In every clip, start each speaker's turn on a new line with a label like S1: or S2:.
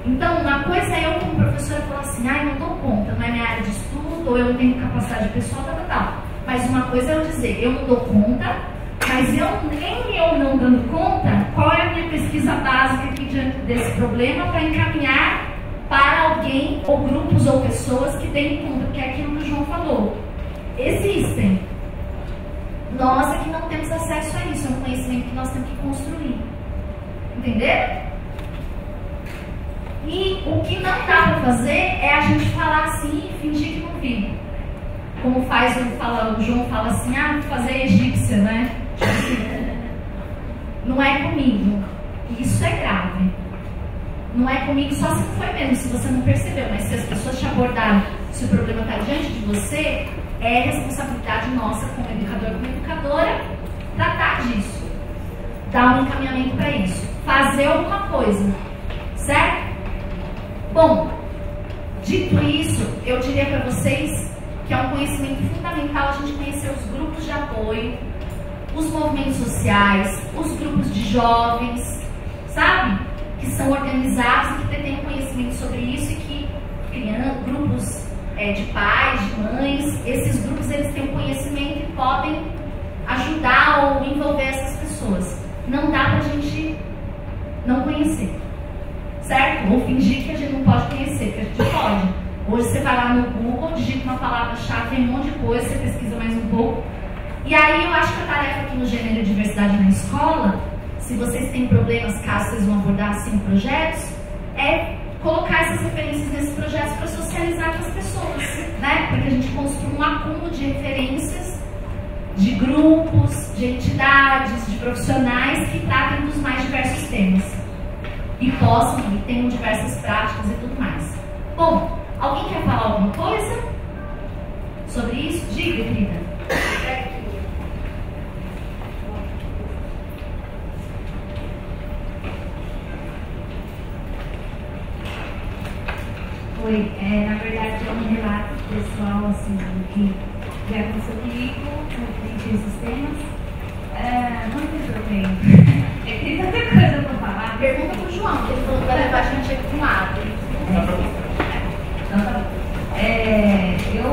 S1: Então, uma coisa é eu como professora falar assim, eu não dou conta, não é minha área de estudo, ou eu não tenho capacidade pessoal, tal. Mas uma coisa é eu dizer, eu não dou conta, mas eu não dando conta, qual é a minha pesquisa básica aqui diante desse problema para encaminhar para alguém, ou grupos, ou pessoas que deem conta, porque é aquilo que o João falou. Existem. Nós é que não temos acesso a isso, é um conhecimento que nós temos que construir. Entenderam? E o que não dá para fazer é a gente falar assim e fingir que não vive. Como o João fala assim, vou fazer egípcia, né? Não é comigo. Isso é grave. Não é comigo só se não foi mesmo, se você não percebeu. Mas se as pessoas te abordaram, se o problema está diante de você, é responsabilidade nossa como educador, como educadora, tratar disso. Dar um encaminhamento para isso. Fazer alguma coisa. Certo? Bom, dito isso, eu diria para vocês que é um conhecimento fundamental a gente conhecer os grupos de apoio, os movimentos sociais, os grupos de jovens, sabe? Que são organizados e que detêm conhecimento sobre isso e que criando grupos de pais, de mães, esses grupos eles têm um conhecimento e podem ajudar ou envolver essas pessoas. Não dá pra gente não conhecer, certo? Ou fingir que a gente não pode conhecer, que a gente pode. Hoje você vai lá no Google, digita uma palavra-chave, tem um monte de coisa, você pesquisa mais um pouco. E aí eu acho que a tarefa aqui no Gênero e Diversidade na Escola, se vocês têm problemas, caso vocês vão abordar assim projetos, é colocar essas referências nesses projetos para socializar com as pessoas, né? Para que a gente construa um acúmulo de referências, de grupos, de entidades, de profissionais que tratem dos mais diversos temas. E possam, e tenham diversas práticas e tudo mais. Bom, alguém quer falar alguma coisa sobre isso? Diga, querida.
S2: Oi, na verdade é um relato pessoal assim, do que já aconteceu comigo, referente a esses temas. Não tem problema. Tem tanta coisa para falar.
S1: Pergunta pro João, que ele falou que vai levar a gente aqui para um lado.
S2: Então tá bom. Eu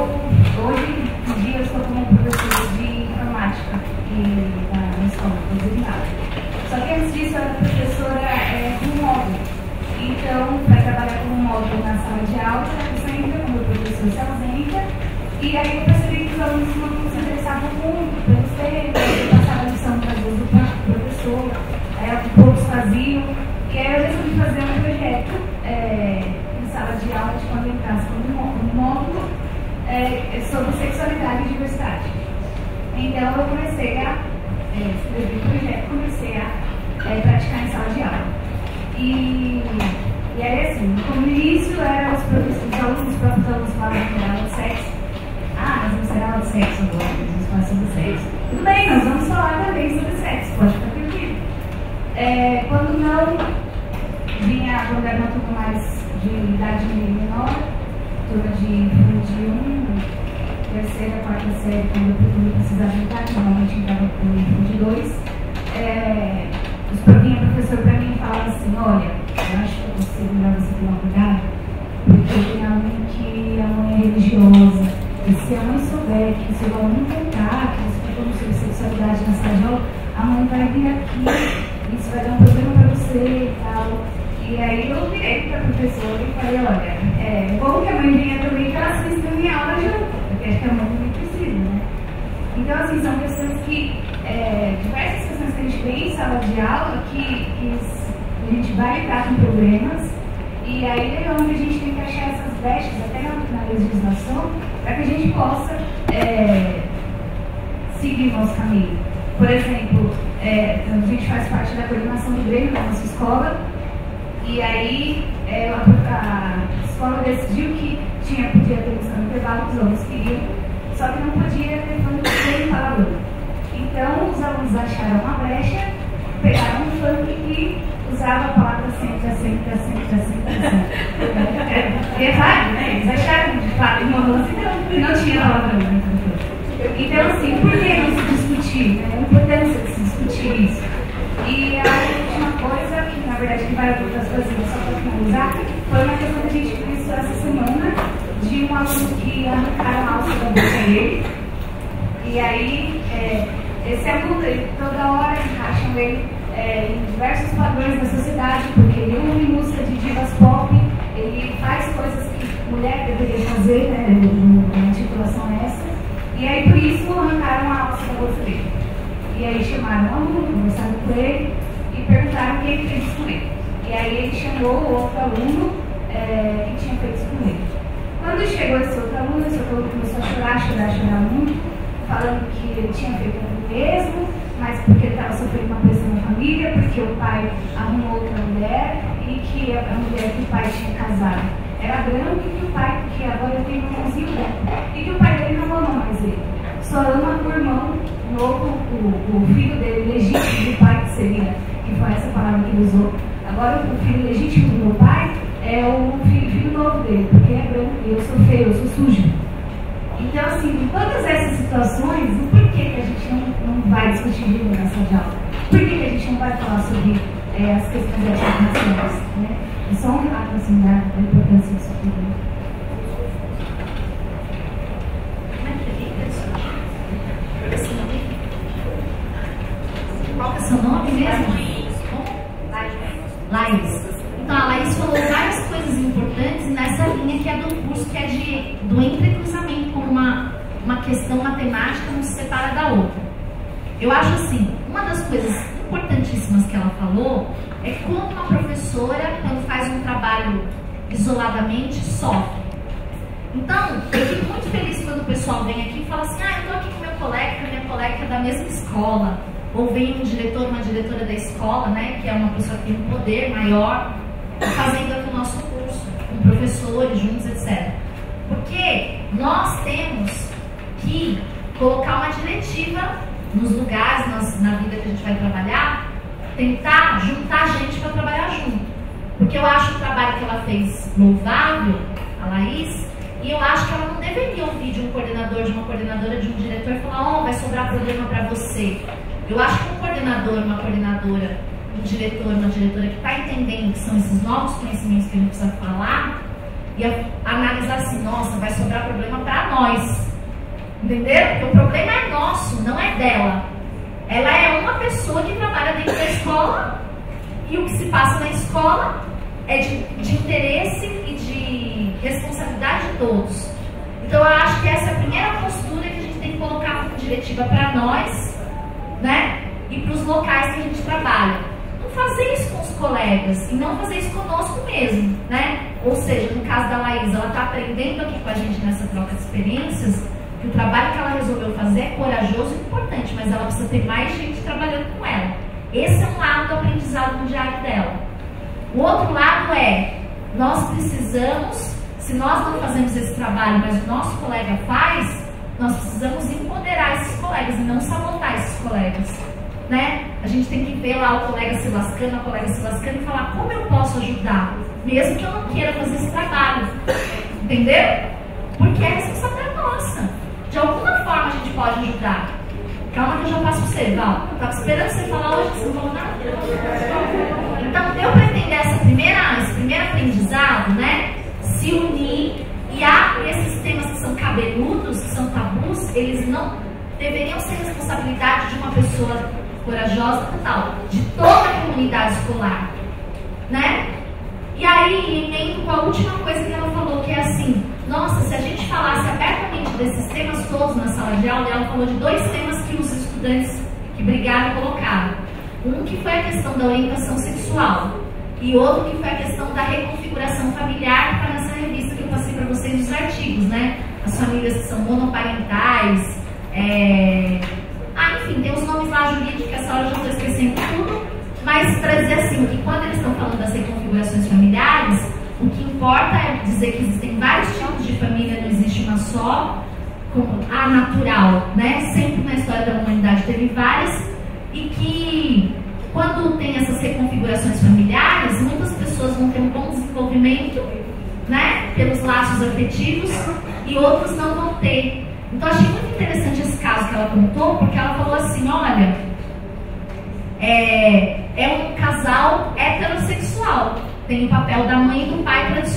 S2: hoje em dia eu estou como professora de informática na escola, só que antes disso eu era professora com módulo. Então, para trabalhar com módulo na sala de aula, a pessoa entra, como o professor se ausenta, e aí eu percebi que os alunos não se interessavam muito pelos temas, eu passava a lição para o professor, poucos faziam, e aí eu resolvi fazer um projeto em sala de aula de quando entrasse como módulo sobre sexualidade e diversidade. Então, eu comecei a escrever o projeto, comecei a praticar em sala de aula. E aí, assim, no início, eram os próprios alunos falavam que era aula de sexo. Mas não será aula de sexo agora, vamos falar sobre sexo. Tudo bem, nós vamos falar também sobre sexo, pode ficar tranquilo. Quando não, quando era uma turma mais de idade menor, turma de 1, terceira, quarta série, quando eu precisava entrar, normalmente entrava com de 2. Vinha o professor para mim e falava assim, olha, eu acho que você melhor você tomar cuidado, porque tem alguém que a mãe é religiosa, e se a mãe souber que seu aluno contar, que você está falando sobre sexualidade na sala de aula, a mãe vai vir aqui, isso vai dar um problema para você e tal. E aí eu virei para a professora e falei, olha, bom que a mãe venha também para assistir a minha aula junto, porque acho que a mãe também precisa, né? Então, assim, são questões que, diversas questões que a gente tem em sala de aula que a gente vai lidar com problemas, e aí é onde a gente tem que achar essas brechas, até na legislação, para que a gente possa seguir o nosso caminho. Por exemplo, a gente faz parte da coordenação do Grêmio da nossa escola, e aí a escola decidiu que podia ter lição no intervalo, os alunos queriam, só que não podia ter funk sem falador. Então, os alunos acharam uma brecha, pegaram um funk e usavam a palavra sempre. E é válido, né? Eles acharam de fato uma música que não tinha palavra. Então, assim, por que não se discutir? Né? É importante se discutir isso. E a última coisa, que na verdade que vai outras coisas só para finalizar, foi uma questão que a gente viu essa semana de um aluno que arrancaram a alça da boca dele. E aí, esse aluno, toda hora encaixam ele em diversos padrões da sociedade, porque ele ouve música de divas pop, ele faz coisas que mulher deveria fazer, né? A titulação é essa. E aí, por isso, arrancaram a alça da bolsa dele. E aí chamaram o aluno, conversaram com ele e perguntaram o que ele fez com ele. E aí ele chamou o outro aluno que tinha feito isso com ele. Quando chegou esse outro aluno começou a chorar muito, falando que ele tinha feito aquilo mesmo, mas porque ele estava sofrendo uma pressão na família, porque o pai arrumou outra mulher e que a mulher que o pai tinha casado era branca e que o pai, que agora ele tem um irmãozinho branco, e que o pai dele não ama mais ele. Só ama o irmão novo, o filho dele legítimo do pai, que seria, que foi essa palavra que ele usou. Agora o filho legítimo do meu pai é o filho novo dele, porque é branco e eu sou feio, eu sou sujo. Então, assim, em todas essas situações, o porquê que a gente não vai discutir isso na sala de aula? Por que a gente não vai falar sobre as questões étnico-raciais? Né? É só um relato assim, da importância disso tudo.
S1: Qual que é o seu nome mesmo? Laís. Então, a Laís falou várias coisas importantes nessa linha que é do curso, que é do entrecruzamento, como uma questão matemática não se separa da outra. Eu acho assim, uma das coisas importantíssimas que ela falou é como uma professora, quando faz um trabalho isoladamente, sofre. Então, eu fico muito feliz quando o pessoal vem aqui e fala assim, eu estou aqui com meu colega, que a minha colega é da mesma escola. Ou vem um diretor, uma diretora da escola, né, que é uma pessoa que tem um poder maior, fazendo aqui o nosso curso, com professores juntos, etc. Porque nós temos que colocar uma diretiva nos lugares, na vida que a gente vai trabalhar, tentar juntar gente para trabalhar junto. Porque eu acho o trabalho que ela fez louvável, a Laís, e eu acho que ela não deveria ouvir de um coordenador, de uma coordenadora, de um diretor e falar, vai sobrar problema para você. Eu acho que um coordenador, uma coordenadora, um diretor, uma diretora que está entendendo que são esses novos conhecimentos que a gente precisa falar e analisar assim, nossa, vai sobrar problema para nós. Entendeu? Porque o problema é nosso, não é dela. Ela é uma pessoa que trabalha dentro da escola e o que se passa na escola é de interesse e de responsabilidade de todos. Então eu acho que essa é a primeira postura que a gente tem que colocar como diretiva para nós, né? E para os locais que a gente trabalha. Não fazer isso com os colegas e não fazer isso conosco mesmo, né? Ou seja, no caso da Laís, ela está aprendendo aqui com a gente nessa troca de experiências que o trabalho que ela resolveu fazer é corajoso e importante, mas ela precisa ter mais gente trabalhando com ela. Esse é um lado do aprendizado no diário dela. O outro lado é, nós precisamos, se nós não fazemos esse trabalho, mas o nosso colega faz, nós precisamos empoderar esses colegas e não sabotar esses colegas, né? A gente tem que ver lá o colega se lascando, a colega se lascando e falar como eu posso ajudar, mesmo que eu não queira fazer esse trabalho, entendeu? Porque é responsabilidade nossa. De alguma forma a gente pode ajudar. Calma que eu já passo pra você, Val. Eu tava esperando você falar hoje que você não falou nada. Então deu para entender esse primeiro aprendizado, né? Se unir. E há esses temas que são cabeludos, que são tabus, eles não deveriam ser responsabilidade de uma pessoa corajosa total, de toda a comunidade escolar, né? E aí, emendo com a última coisa que ela falou, que é assim, nossa, se a gente falasse abertamente desses temas todos na sala de aula, ela falou de 2 temas que os estudantes que brigaram colocaram. Um que foi a questão da orientação sexual e outro que foi a questão da reconfiguração familiar, que está nessa revista que eu passei para vocês os artigos, né? As famílias que são monoparentais, enfim, tem os nomes lá jurídicos, que essa hora eu já estou esquecendo tudo, mas para dizer assim, que quando eles estão falando das reconfigurações familiares, o que importa é dizer que existem vários tipos de família, não existe uma só, como a natural, né? Sempre na história da humanidade teve várias, e que quando tem essas reconfigurações familiares, muitas pessoas vão ter um bom desenvolvimento, né? Pelos laços afetivos, e outros não vão ter. Então achei muito interessante esse caso que ela contou, porque ela falou assim, olha, é um casal heterossexual, tem o papel da mãe e do pai tradicional.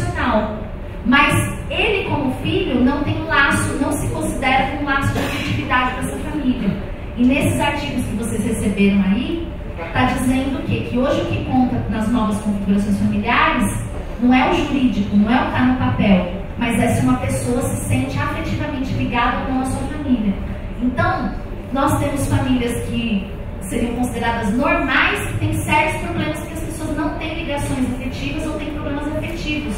S1: filho não tem um laço, não se considera um laço de afetividade com essa família. E nesses artigos que vocês receberam aí, está dizendo que hoje o que conta nas novas configurações familiares não é o jurídico, não é o que está no papel, mas é se uma pessoa se sente afetivamente ligada com a sua família. Então, nós temos famílias que seriam consideradas normais, que têm sérios problemas porque as pessoas não têm ligações afetivas ou têm problemas afetivos.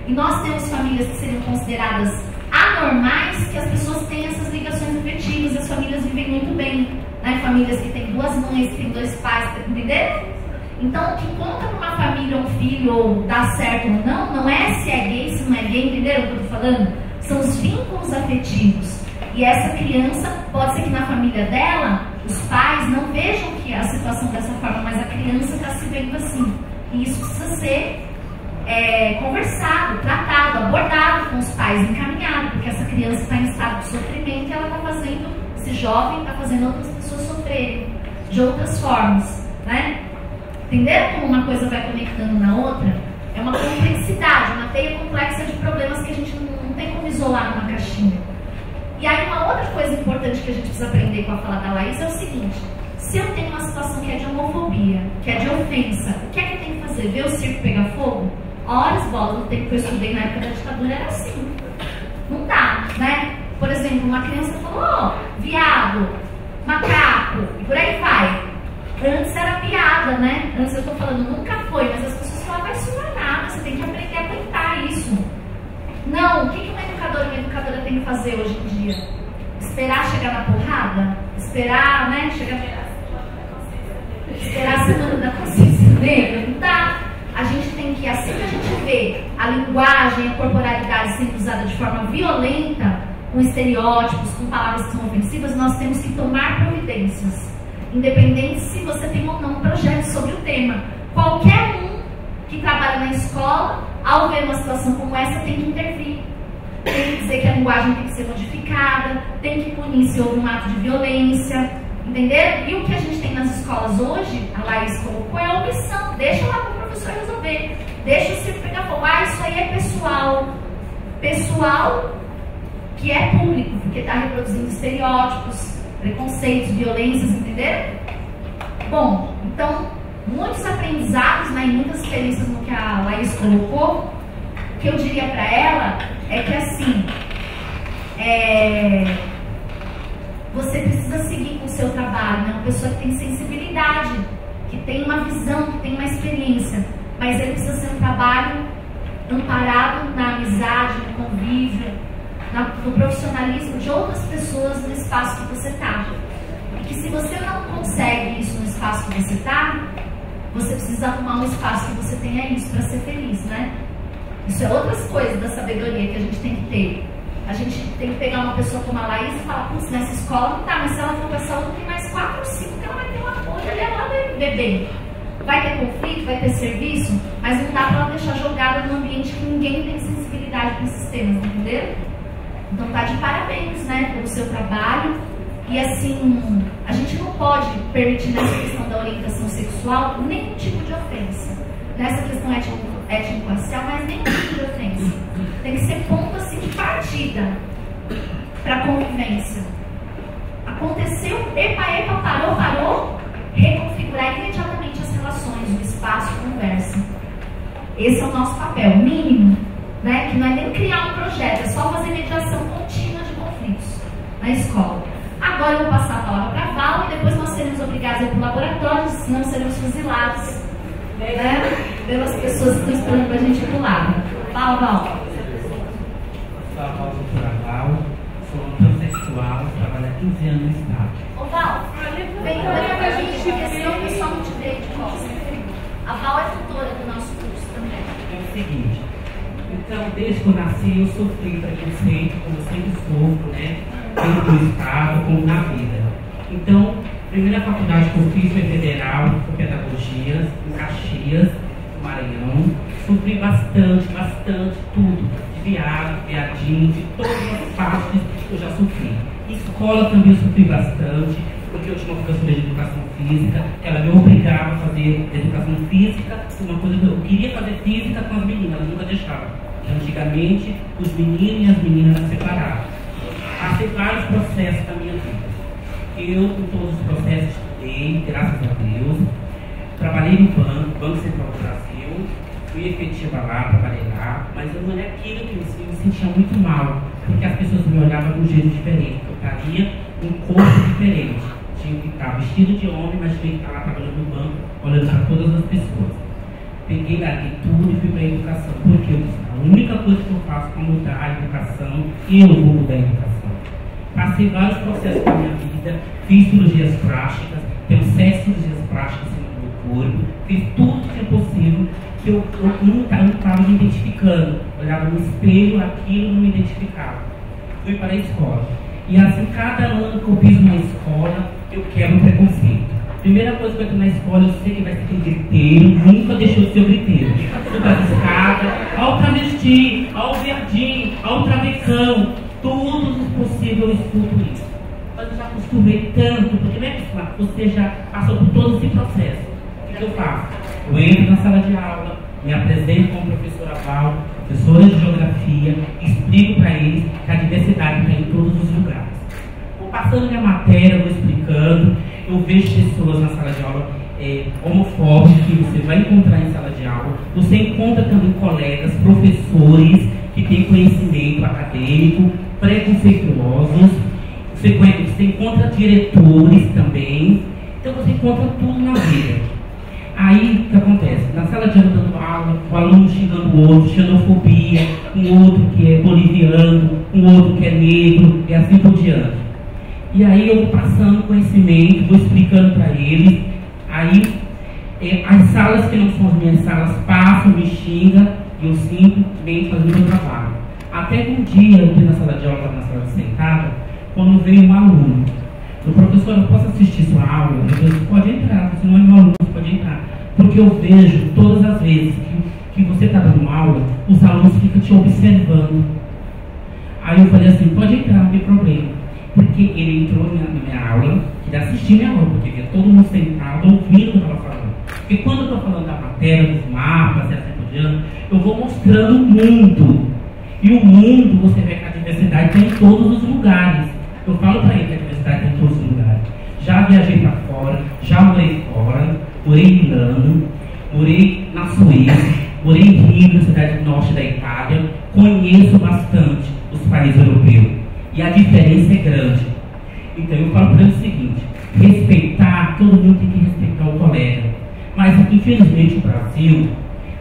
S1: E nós temos famílias que seriam consideradas anormais, que as pessoas têm essas ligações afetivas, as famílias vivem muito bem, né? Famílias que têm 2 mães, que têm 2 pais, entenderam? Então, o que conta para uma família, um filho, ou dá certo ou não é se é gay, se não é gay, entenderam o que eu estou falando? São os vínculos afetivos. E essa criança, pode ser que na família dela, os pais não vejam que a situação dessa forma, mas a criança está se vendo assim. E isso precisa ser conversado, tratado, abordado com os pais, encaminhado, porque essa criança está em estado de sofrimento e ela está fazendo, esse jovem está fazendo outras pessoas sofrerem de outras formas, né? Entenderam como uma coisa vai conectando na outra? É uma complexidade, uma teia complexa de problemas que a gente não tem como isolar numa caixinha. E aí uma outra coisa importante que a gente precisa aprender com a fala da Laís é o seguinte: se eu tenho uma situação que é de homofobia, que é de ofensa, o que é que eu tenho que fazer? Ver o circo pegar fogo? Horas, bola, no tempo que eu estudei na época da ditadura era assim. Não dá, né? Por exemplo, uma criança falou, viado, macaco, e por aí vai. Antes era piada, né? Antes eu tô falando, nunca foi, mas as pessoas falavam, isso não é nada, você tem que aprender a aguentar isso. Não, o que uma educadora e uma educadora tem que fazer hoje em dia? Esperar chegar na porrada? Esperar, né? Esperar a semana da consciência negra? Não dá. A gente tem que, assim que a gente vê a linguagem, a corporalidade sendo usada de forma violenta, com estereótipos, com palavras que são ofensivas, nós temos que tomar providências. Independente se você tem ou não um projeto sobre o tema. Qualquer um que trabalha na escola, ao ver uma situação como essa, tem que intervir. Tem que dizer que a linguagem tem que ser modificada, tem que punir se houve um ato de violência, entenderam? E o que a gente tem nas escolas hoje, a Laís colocou, é a omissão. Deixa lá para o professor resolver. Deixa o circo pegar fogo. Ah, isso aí é pessoal. Pessoal que é público, porque está reproduzindo estereótipos, preconceitos, violências, entenderam? Bom, então, muitos aprendizados, né, e muitas experiências no que a Laís colocou. O que eu diria para ela é que, assim, você precisa seguir com o seu trabalho, né? Uma pessoa que tem sensibilidade, que tem uma visão, que tem uma experiência, mas ele precisa ser um trabalho amparado na amizade, no convívio, no profissionalismo de outras pessoas no espaço que você está. E que se você não consegue isso no espaço que você está, você precisa arrumar um espaço que você tenha isso para ser feliz, né? Isso é outras coisas da sabedoria que a gente tem que ter. A gente tem que pegar uma pessoa como a Laís e falar, putz, nessa escola não tá, mas se ela for para essa outra, tem mais 4 ou 5 que ela vai ter um apoio ali, ela vai viver bem. Vai ter conflito, vai ter serviço, mas não dá para ela deixar jogada num ambiente que ninguém tem sensibilidade para esses temas, entenderam? Então tá de parabéns, né, pelo seu trabalho. E assim, a gente não pode permitir nessa questão da orientação sexual nenhum tipo de ofensa. Nessa questão étnico-racial, mas nenhum tipo de ofensa. Tem que ser ponto assim de partida para convivência. Aconteceu, epa, parou, reconfigurar imediatamente as relações, o espaço, a conversa. Esse é o nosso papel mínimo, né? Que não é nem criar um projeto, é só fazer mediação contínua de conflitos na escola. Agora eu vou passar a palavra para a Val e depois nós seremos obrigados a ir para o laboratório, senão seremos fuzilados, né? Pelas pessoas que estão esperando para a gente ir para o lado. Val.
S3: Sou a doutora Val, sou transexual, trabalho há 15 anos no estado.
S1: Ô Val, vem cá pra gente, porque senão o pessoal não te vê de costas. A Val é tutora do nosso curso também.
S3: É o seguinte, então desde que eu nasci eu sofri preconceito, como eu sempre sofro, né? Tanto no estado como na vida. Então, a primeira faculdade que eu fiz foi federal, foi pedagogia, em Caxias, Maranhão. Sofri bastante, tudo. De viado, viadinho, de todas as partes eu já sofri. Escola também eu sofri bastante, porque eu tinha uma professora de educação física, ela me obrigava a fazer educação física, uma coisa que eu queria fazer física com as meninas, ela nunca deixava. Antigamente, os meninos e as meninas eram separados. Passei vários processos da minha vida. Eu, com todos os processos, estudei, graças a Deus. Trabalhei no Banco Central do Brasil. Fui efetiva lá, trabalhei lá. Mas eu não era aquilo que eu me sentia muito mal. Porque as pessoas me olhavam de um jeito diferente. Eu traria um corpo diferente. Tinha que estar vestido de homem, mas tinha que estar lá trabalhando no banco, olhando para todas as pessoas. Peguei, larguei tudo e fui para a educação. Porque a única coisa que eu faço para mudar a educação, eu vou mudar a educação. Passei vários processos da minha vida, fiz cirurgias plásticas, tenho 7 cirurgias plásticas no meu corpo, fiz tudo que é possível, que eu não estava me identificando. Olhava no espelho, aquilo não me identificava. Fui para a escola. E assim, cada ano que eu piso na escola, eu quebro o preconceito. Primeira coisa que eu entro na escola, eu sei que vai ser griteiro, nunca deixou de ser griteiro. Subo as escadas, ao travesti, ao verdinho, ao travecão, tudo possível eu escuto isso. Mas eu já acostumei tanto, porque não é que você já passou por todo esse processo. O que eu faço? Eu entro na sala de aula, me apresento como professora Val, professora de geografia, explico para eles que a diversidade está em todos os lugares. Vou passando minha matéria, vou explicando. Eu vejo pessoas na sala de aula homofóbicas que você vai encontrar em sala de aula. Você encontra também colegas, professores que têm conhecimento acadêmico, preconceituosos. Você encontra diretores também. Então você encontra tudo na vida. Aí o que acontece? Na sala de aula dando aula, o aluno xingando o outro, xenofobia, um outro que é boliviano, um outro que é negro, e assim por diante. E aí eu vou passando conhecimento, vou explicando para eles. Aí as salas que não são as minhas salas passam, me xingam, e eu simplesmente faço o meu trabalho. Até que um dia eu fui na sala de aula, na sala sentada, quando veio um aluno. O professor, eu posso assistir sua aula? Eu disse, pode entrar, se não é meu aluno, pode entrar. Porque eu vejo todas as vezes que você está dando aula, os alunos ficam te observando. Aí eu falei assim, pode entrar, não tem problema. Porque ele entrou na minha aula, queria assistir minha aula, porque via todo mundo sentado, ouvindo o que eu estava falando. Porque quando eu estou falando da matéria, dos mapas, e assim por diante, eu vou mostrando o mundo. E o mundo, você vê que a diversidade está em todos os lugares. Eu falo para ele que a diversidade está em todos os lugares. Já viajei para fora, já morei fora, morei em Milano, morei na Suíça, morei em Rio, na cidade do norte da Itália, conheço bastante os países europeus. E a diferença é grande. Então eu falo para ele o seguinte, respeitar, todo mundo tem que respeitar o colega. Mas infelizmente o Brasil,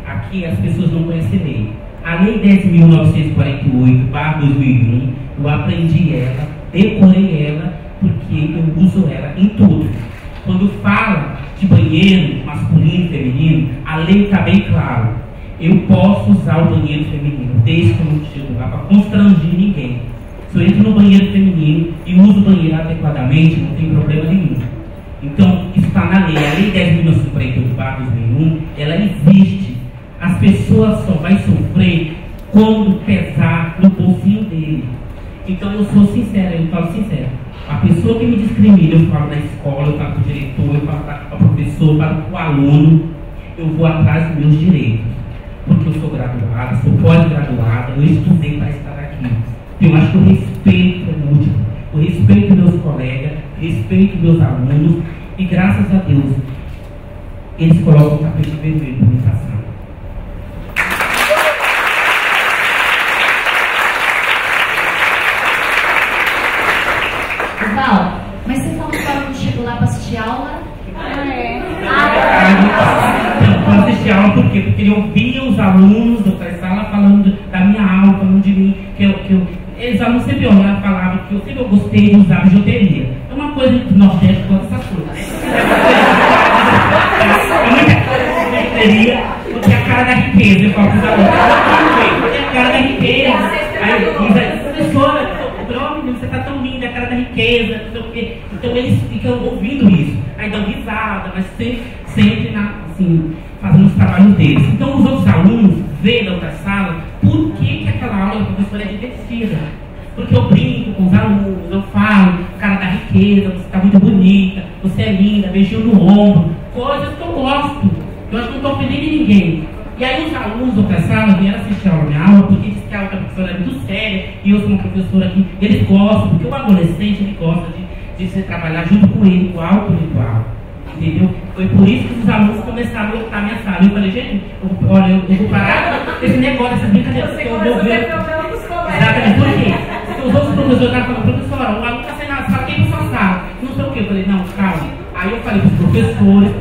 S3: aqui as pessoas não conhecem a lei. A Lei 10.948/2001, eu aprendi ela, decorei ela, porque eu uso ela em tudo. Quando fala de banheiro masculino e feminino, a lei está bem clara. Eu posso usar o banheiro feminino, desde que eu não chego lá para constranger ninguém. Se eu entro no banheiro feminino e uso o banheiro adequadamente, não tem problema nenhum. Então, isso está na lei. A Lei 10.948/2001, ela existe. As pessoas só vão sofrer quando pesar no bolsinho dele. Então, eu sou sincera, eu falo sincero. A pessoa que me discrimina, eu falo na escola, eu falo para o diretor, eu falo para o professor, eu falo para o aluno, eu vou atrás dos meus direitos. Porque eu sou graduada, sou pós-graduada, eu estudei para estar aqui. Eu acho que o respeito é múltiplo. O respeito dos meus colegas, respeito dos meus alunos, e graças a Deus, eles colocam o tapete vermelho para me passar.
S1: Val, mas você falou que o aluno chegou lá para assistir aula?
S3: Para assistir aula por quê? Porque ele ouvia os alunos da sala falando da minha aula, falando de mim, eles alunos sempre olhavam e falavam que eu sempre gostei de usar bijuteria. É uma coisa do Nordeste com essas coisas. É muita coisa de bijuteria, porque é a cara da riqueza, eu falo para os alunos. É a cara da riqueza. Aí diz, professora, você está tão linda, é a cara da riqueza, não sei o quê. Então eles ficam ouvindo isso. Aí dão risada, mas sempre assim, fazendo os trabalhos deles. Então os outros alunos veem da outra sala por que aquela aula da professora é divertida. Porque eu brinco com os alunos, eu falo, cara da riqueza, você está muito bonita, você é linda, beijinho no ombro, coisas que eu gosto. Eu acho que não estou ofendendo ninguém. E aí os alunos da outra sala vieram assistir a minha aula porque professora é muito séria, e eu sou uma professora que eles gostam, porque o adolescente ele gosta de se trabalhar junto com ele, igual com igual. Entendeu? Foi por isso que os alunos começaram a lotar minha sala. Eu falei, gente, olha, eu vou parar esse negócio, essa brincadeira, porque eu vou ver. Exatamente, por quê? Porque os outros professores estavam falando, professora, o aluno está saindo na sala, quem para sua sala? Não sei o quê. Eu falei, não, calma. Aí eu falei para os professores,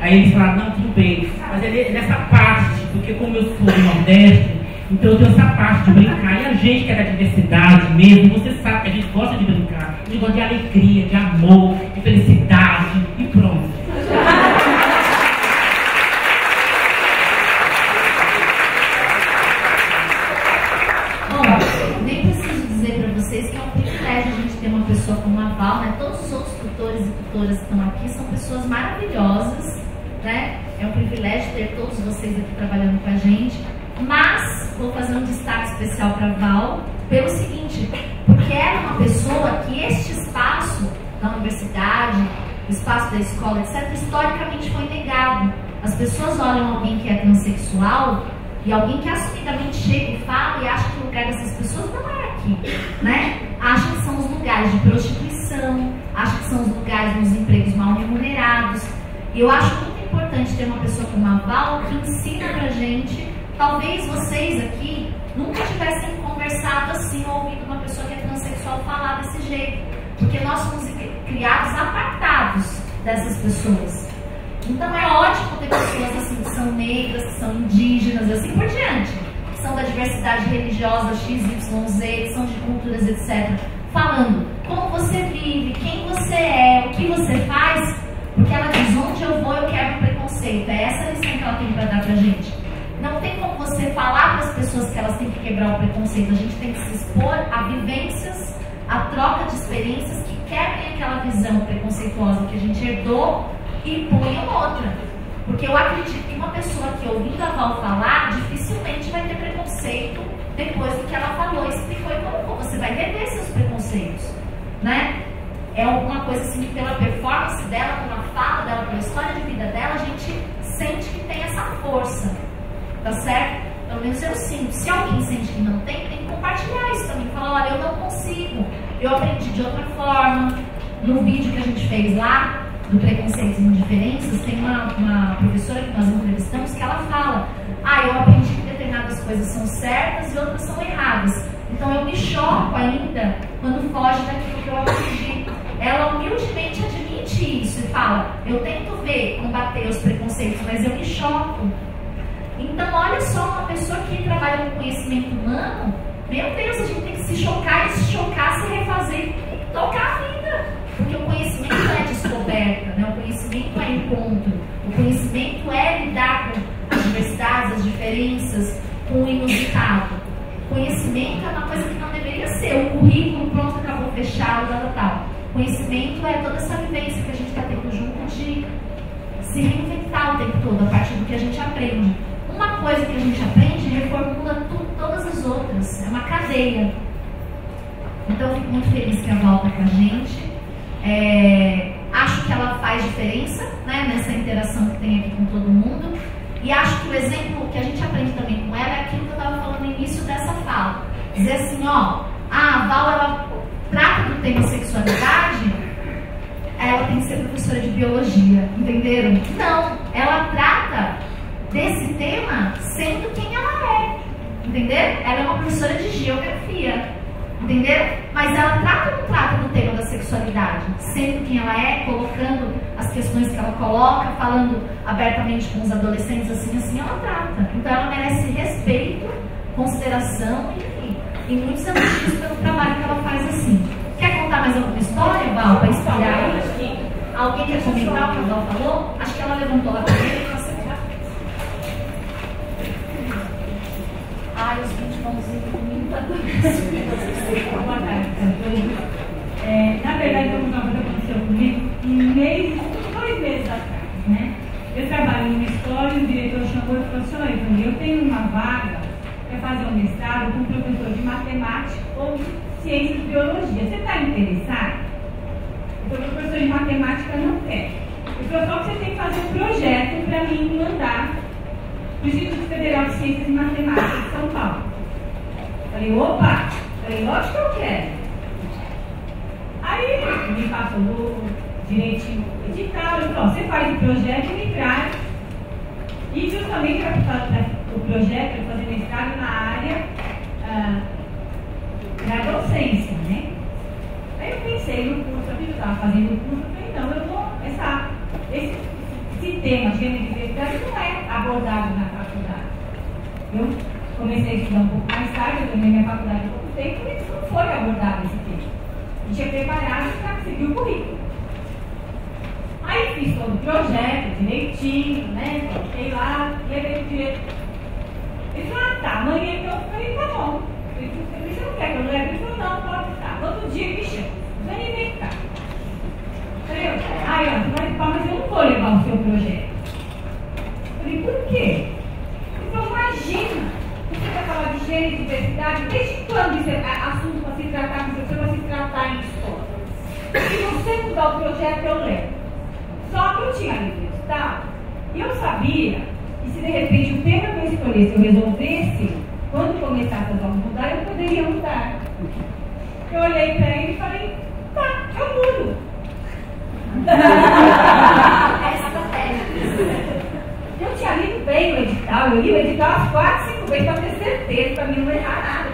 S3: aí eles falaram, não, tudo bem. Mas é nessa parte, porque como eu sou do Nordeste, então eu tenho essa parte de brincar. E a gente que é da diversidade mesmo, você sabe que a gente gosta de brincar. A gente gosta de alegria, de amor, de felicidade e pronto.
S1: Bom, nem preciso dizer para vocês que é um privilégio a gente ter uma pessoa como a Val, né? Todos os outros tutores e tutoras que estão aqui são pessoas maravilhosas, né? É um privilégio ter todos vocês aqui trabalhando com a gente. Mas vou fazer um destaque especial para a Val pelo seguinte, porque ela é uma pessoa que este espaço da universidade, o espaço da escola, etc., historicamente foi negado. As pessoas olham alguém que é transexual e alguém que assumidamente chega e fala e acha que o lugar dessas pessoas não é aqui, né? Acha que são os lugares de prostituição, acha que são os lugares nos empregos mal remunerados. E eu acho muito importante ter uma pessoa como a Val que ensina pra gente. Talvez vocês aqui nunca tivessem conversado assim ou ouvido uma pessoa que é transexual falar desse jeito, porque nós fomos criados apartados dessas pessoas. Então é ótimo ter pessoas assim que são negras, que são indígenas e assim por diante, que são da diversidade religiosa XYZ, que são de culturas, etc., falando como você vive, quem você é, o que você faz, porque ela diz, onde eu vou eu quero preconceito. É essa a lição que ela tem para dar pra gente. Não tem como você falar para as pessoas que elas têm que quebrar o preconceito. A gente tem que se expor a vivências, a troca de experiências que quebrem aquela visão preconceituosa que a gente herdou e põe outra. Porque eu acredito que uma pessoa que ouvindo a Val falar dificilmente vai ter preconceito depois do que ela falou e explicou e colocou. Você vai rever seus preconceitos, né? É alguma coisa assim que pela performance dela, pela fala dela, pela história de vida dela, a gente sente que tem essa força. Tá certo? Pelo menos eu sinto. Se alguém sente que não tem, tem que compartilhar isso também. Falar, olha, eu não consigo. Eu aprendi de outra forma. No vídeo que a gente fez lá, do Preconceitos e Indiferenças, tem uma professora que nós entrevistamos que ela fala, eu aprendi que determinadas coisas são certas e outras são erradas. Então eu me choco ainda quando foge daquilo que eu aprendi. Ela humildemente admite isso e fala, eu tento combater os preconceitos, mas eu me choco. Então, olha só, uma pessoa que trabalha com conhecimento humano, meu Deus, a gente tem que se chocar e se chocar, se refazer e tocar a vida. Porque o conhecimento é descoberta, né? O conhecimento é encontro, o conhecimento é lidar com as diversidades, as diferenças, com o inusitado. O conhecimento é uma coisa que não deveria ser o currículo, pronto, acabou, fechado, tal. Conhecimento é toda essa vivência que a gente está tendo junto de se reinventar o tempo todo, a partir do que a gente aprende. Uma coisa que a gente aprende reformula todas as outras, é uma cadeia. Então eu fico muito feliz que a Val está com a gente. Acho que ela faz diferença, né, nessa interação que tem aqui com todo mundo. E acho que o exemplo que a gente aprende também com ela é aquilo que eu estava falando no início dessa fala. Dizer assim, a Val, ela trata do tema sexualidade, ela tem que ser professora de biologia, entenderam? Não, ela trata desse tema sendo quem ela é, entenderam? Ela é uma professora de geografia, entenderam? Mas ela não trata do tema da sexualidade, sendo quem ela é, colocando as questões que ela coloca, falando abertamente com os adolescentes, assim ela trata. Então ela merece respeito, consideração e muitos elogios pelo trabalho que ela faz assim. Quer contar mais alguma história, Val, para inspirar? Alguém quer comentar o que a Val falou? Acho que ela levantou a primeira. Os 20 vãozinhos comigo tá
S4: Boa tarde. Na verdade, uma coisa aconteceu comigo em 2 meses atrás, né? Eu trabalho numa escola e o diretor chamou e falou assim, eu tenho uma vaga para fazer um mestrado com um professor de matemática ou de ciências de biologia. Você está interessado? O professor de matemática não quer. Ele falou, só que você tem que fazer um projeto para mim mandar do Instituto Federal de Ciências e Matemática de São Paulo. Falei, Falei, opa! Falei, lógico que eu quero. Aí me passou direitinho o edital, ele falou, você faz o projeto e me traz. E justamente o projeto é fazer mestrado na área da docência, né? Aí eu pensei no curso, eu estava fazendo o curso, eu falei, não, eu vou, esse tema de gênero e diversidade não é abordado na faculdade. Eu comecei a estudar um pouco mais tarde, eu terminei minha faculdade há pouco tempo, e não foi abordado esse tema. Eu tinha preparado para seguir o currículo. Aí fiz todo o projeto, direitinho, né? Coloquei lá, e aí veio o diretor. Ele falou, tá, amanhã então. Eu falei, tá bom. Ele falou, você não quer que eu leve? Ele falou, não, pode estar. No outro dia ele me chama, vem cá. Aí, mas eu não vou levar o seu projeto. Eu falei, por quê? Ele falou, imagina, você vai falar de gênero e diversidade, desde quando isso é assunto para se tratar com você, para se tratar em escola? Se você mudar o projeto, eu levo. Só que eu tinha lido isso, tá? E eu sabia que se de repente o tema que eu escolhesse, eu resolvesse, quando começasse as aulas mudar, eu poderia mudar. Eu olhei para ele e falei, tá, eu mudo. Eu tinha lido bem o edital, eu li o edital umas 4, 5 vezes para ter certeza, para mim não errar nada.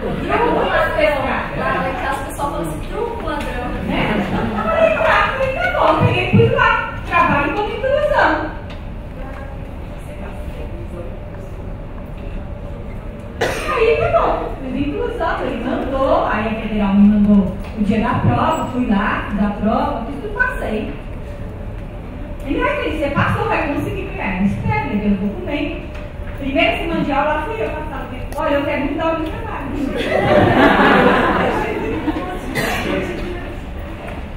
S1: As pessoas falam assim, truco, ladrão.
S4: Falei, tá bom, peguei e fui lá. Trabalho como inclusão. Aí tá bom, fiz inclusão, ele mandou, aí a federal me mandou o dia da prova, fui lá, fiz a prova, fiz tudo, passei. Ele vai dizer, você passou, vai conseguir ganhar. Me escreve, levei o documento. Primeira semana de aula, lá fui eu passar. Olha, eu quero mudar o meu trabalho.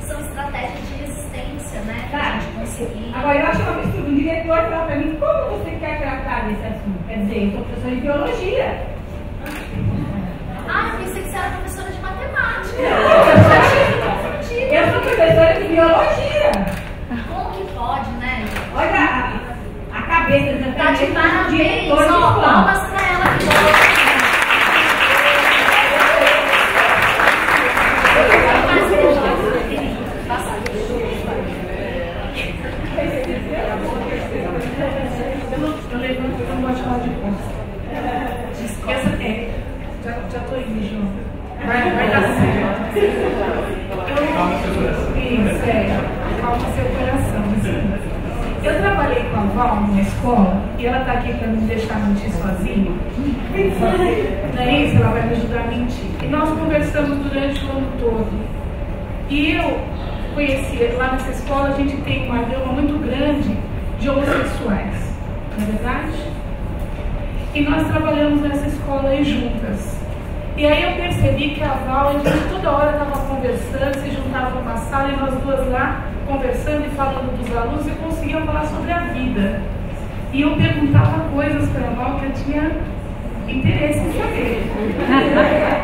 S1: São estratégias de resistência, né?
S4: Tá.
S1: De conseguir.
S4: Agora, eu acho um absurdo. O diretor falou para mim, como você quer tratar desse assunto? Quer dizer, eu sou professora de biologia.
S1: Ah, eu pensei que você era professora de matemática.
S4: Eu sou professora de biologia.
S1: Como que pode, né?
S4: Olha a cabeça da
S1: Tá de parabéns,
S4: diretor de
S1: ó,
S4: escola.
S1: palmas pra ela aqui.
S5: Eu levanto, eu não gosto de falar de conta. Já tô indo, João. Vai dar certo.
S6: Calma seu coração.
S5: Isso, calma seu coração. Eu trabalhei com a Val numa escola e ela tá aqui para não deixar mentir sozinha. Não é isso? Ela vai me ajudar a mentir. E nós conversamos durante o ano todo. E eu conheci, lá nessa escola a gente tem uma gama muito grande de homossexuais, não é verdade? E nós trabalhamos nessa escola aí juntas. E aí eu percebi que a Val, a gente toda hora estava conversando, se juntava numa sala e nós duas lá conversando e falando dos alunos e conseguia falar sobre a vida. E eu perguntava coisas para a Val que eu tinha interesse em saber.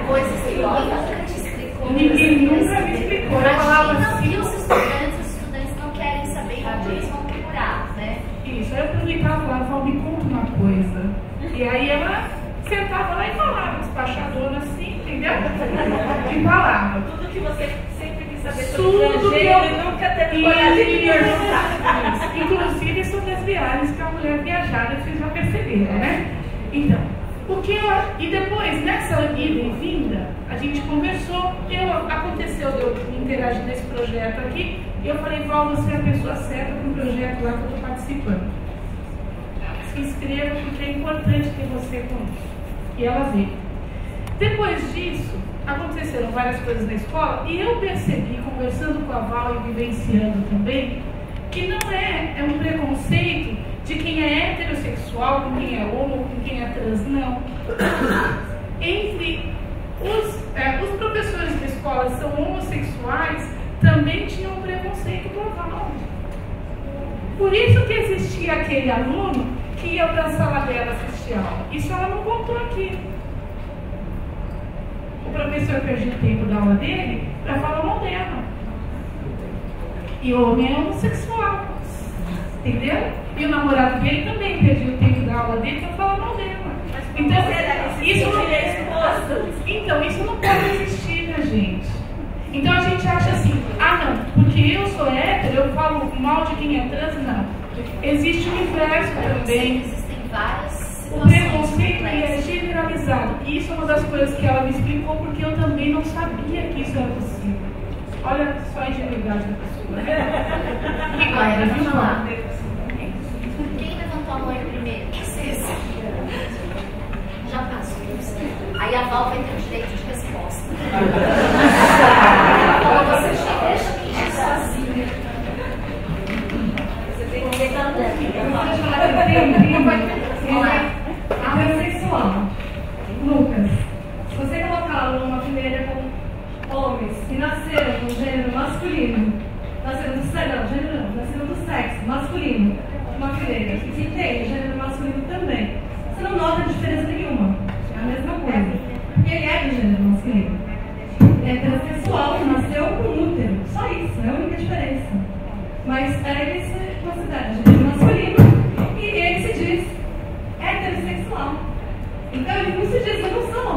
S1: Coisas que ninguém nunca te explicou.
S5: Ninguém nunca me explicou. Eu falava
S1: Imagina
S5: assim.
S1: que os estudantes não querem saber onde eles vão procurar, né?
S5: Isso, aí eu perguntava lá, Val, me conta uma coisa. E aí ela sentava lá e falava, despachadona assim, entendeu? E falava.
S7: Tudo que você sempre quis saber
S5: Tudo
S7: sobre o
S5: que
S7: gênero e nunca teve coragem de perguntar.
S5: Inclusive sobre as viagens que a mulher viajada, vocês já perceberam, né? Então, e depois, nessa ida e vinda, a gente conversou, aconteceu de eu interagir nesse projeto aqui, e eu falei, Val, você é a pessoa certa para o projeto lá que eu estou participando. Se inscreva porque é importante ter você conosco. E ela veio. Depois disso, aconteceram várias coisas na escola e eu percebi, conversando com a Val e vivenciando também, que não é um preconceito de quem é heterossexual, com quem é homo, com quem é trans, não. Entre os professores da escola que são homossexuais, também tinham um preconceito com a Val. Por isso que existia aquele aluno que ia para a sala dela assistir aula. Isso ela não contou aqui. O professor perdia o tempo da aula dele para falar mal dela. E o homem é homossexual. Entendeu? E o namorado dele também perdia o tempo da aula dele para falar mal dela. Então, isso não é exposto. Então, Então, isso não pode existir, né, gente? Então a gente acha assim, não, porque eu sou hétero, eu falo mal de quem é trans, não. Existe o inverso também.
S1: Existem várias
S5: O preconceito é generalizado. E isso é uma das coisas que ela me explicou, porque eu também não sabia que isso era possível. Olha só a ingenuidade da pessoa.
S1: Agora, vamos lá. Quem levantou a mão primeiro? Vocês. Já passou. Aí a Val vai ter o direito de resposta. Ela falou, você deixa me encher sozinha. Você tem que ver
S4: A transexual. Lucas, se você colocá-lo numa fileira com homens que nasceram com gênero masculino, nasceram do sexo masculino, uma fileira, e que tem gênero masculino também, você não nota diferença nenhuma. É a mesma coisa. Porque ele é do gênero masculino. É transexual, nasceu com útero. Só isso, é a única diferença. Mas ele se considera gênero masculino e ele se diz heterossexual. Então ele não se diz, eu não sou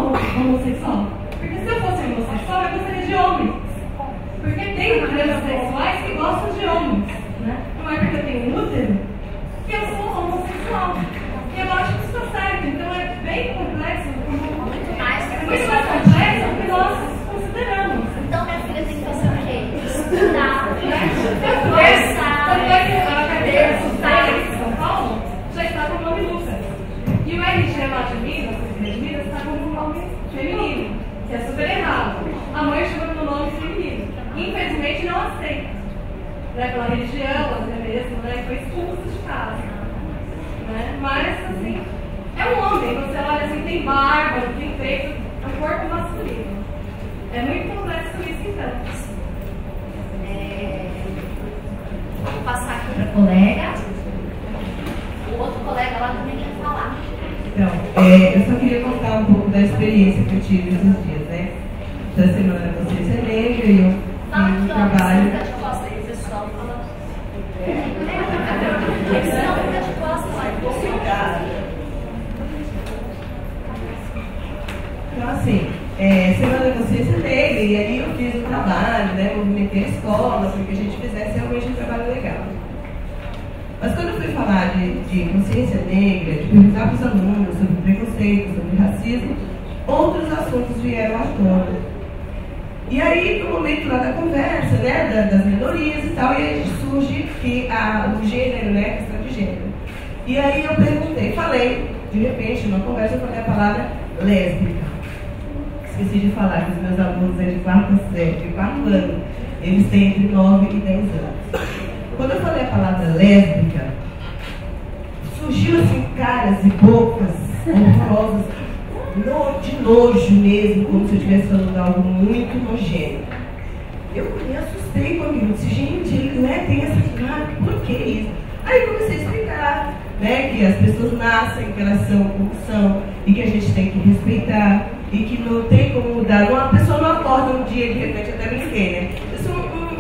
S4: homossexual. Porque se eu fosse homossexual, eu gostaria de homens. Porque tem transexuais que gostam de homens. Né? Não é porque eu tenho um útero que eu sou homossexual. E eu acho que isso está certo. Então é bem complexo.
S1: muito mais
S4: complexo do que nós consideramos.
S1: Então minha filha tem que fazer o quê? Estudar,
S4: conversar. Tanto é que a carteira de São Paulo já está com o nome Lucas. E o RG lá de Minas está com o nome feminino, que é super errado. A mãe chama com o nome feminino. Infelizmente não aceita. Né? Pela religião, até mesmo, né? Foi expulso de casa. Né? Mas, assim, é um homem. Você olha assim, tem barba, tem peito, é um corpo masculino. É muito complexo isso, então.
S1: Vou passar aqui para a colega. O outro colega lá também quer falar.
S8: Então, eu só queria contar um pouco da experiência que eu tive esses dias, né? Da Semana da Consciência Negra e eu trabalho.
S1: Fica de costas aí, pessoal. Não, fica de costas lá.
S8: Então, assim, Semana da Consciência Negra, e aí eu fiz um trabalho, né? Movimentei a escola, para que a gente fizesse realmente um trabalho legal. Mas quando eu fui falar de consciência negra, de perguntar para os alunos sobre preconceito, sobre racismo, outros assuntos vieram à tona. E aí, no momento lá da conversa, né, das minorias e tal, e aí surge o gênero, né, a questão de gênero. E aí eu falei, de repente, numa conversa, eu falei a palavra lésbica. Esqueci de falar que os meus alunos de quarto ano, eles têm entre 9 e 10 anos. Quando eu falei a palavra lésbica, surgiu assim caras e bocas horrorosas, de nojo mesmo, como se eu estivesse falando algo muito nojento. Eu me assustei com aquilo, disse, gente, eles, né, tem essa cara, por que isso? Aí eu comecei a explicar, né, que as pessoas nascem, que elas são como são, e que a gente tem que respeitar, e que não tem como mudar. Uma pessoa não acorda um dia de repente, até brinquei, né?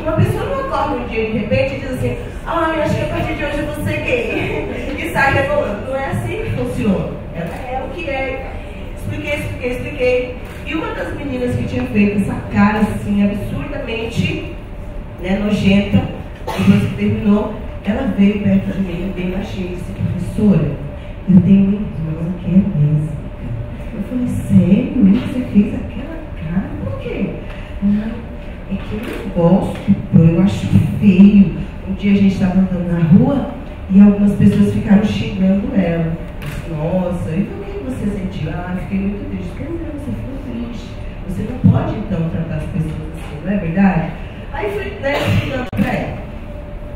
S8: Uma pessoa não acorda um dia de repente e diz assim, eu acho que a partir de hoje eu vou ser gay. E sai rebolando. Não é assim que funciona. Ela é o que é. Expliquei. E uma das meninas que tinha feito essa cara assim, absurdamente, né, nojenta, depois que terminou, ela veio perto de mim, bem baixinho, e disse, professora, eu tenho uma irmã que é lésbica. Eu falei, sério? Você fez aquela cara? Por quê? É que eu não gosto, eu acho feio. Um dia a gente estava andando na rua e algumas pessoas ficaram xingando ela. Disse, nossa, e por que você sentiu? Fiquei muito triste. Você ficou triste. Você não pode então tratar as pessoas assim, não é verdade? Aí fui explicando para ela.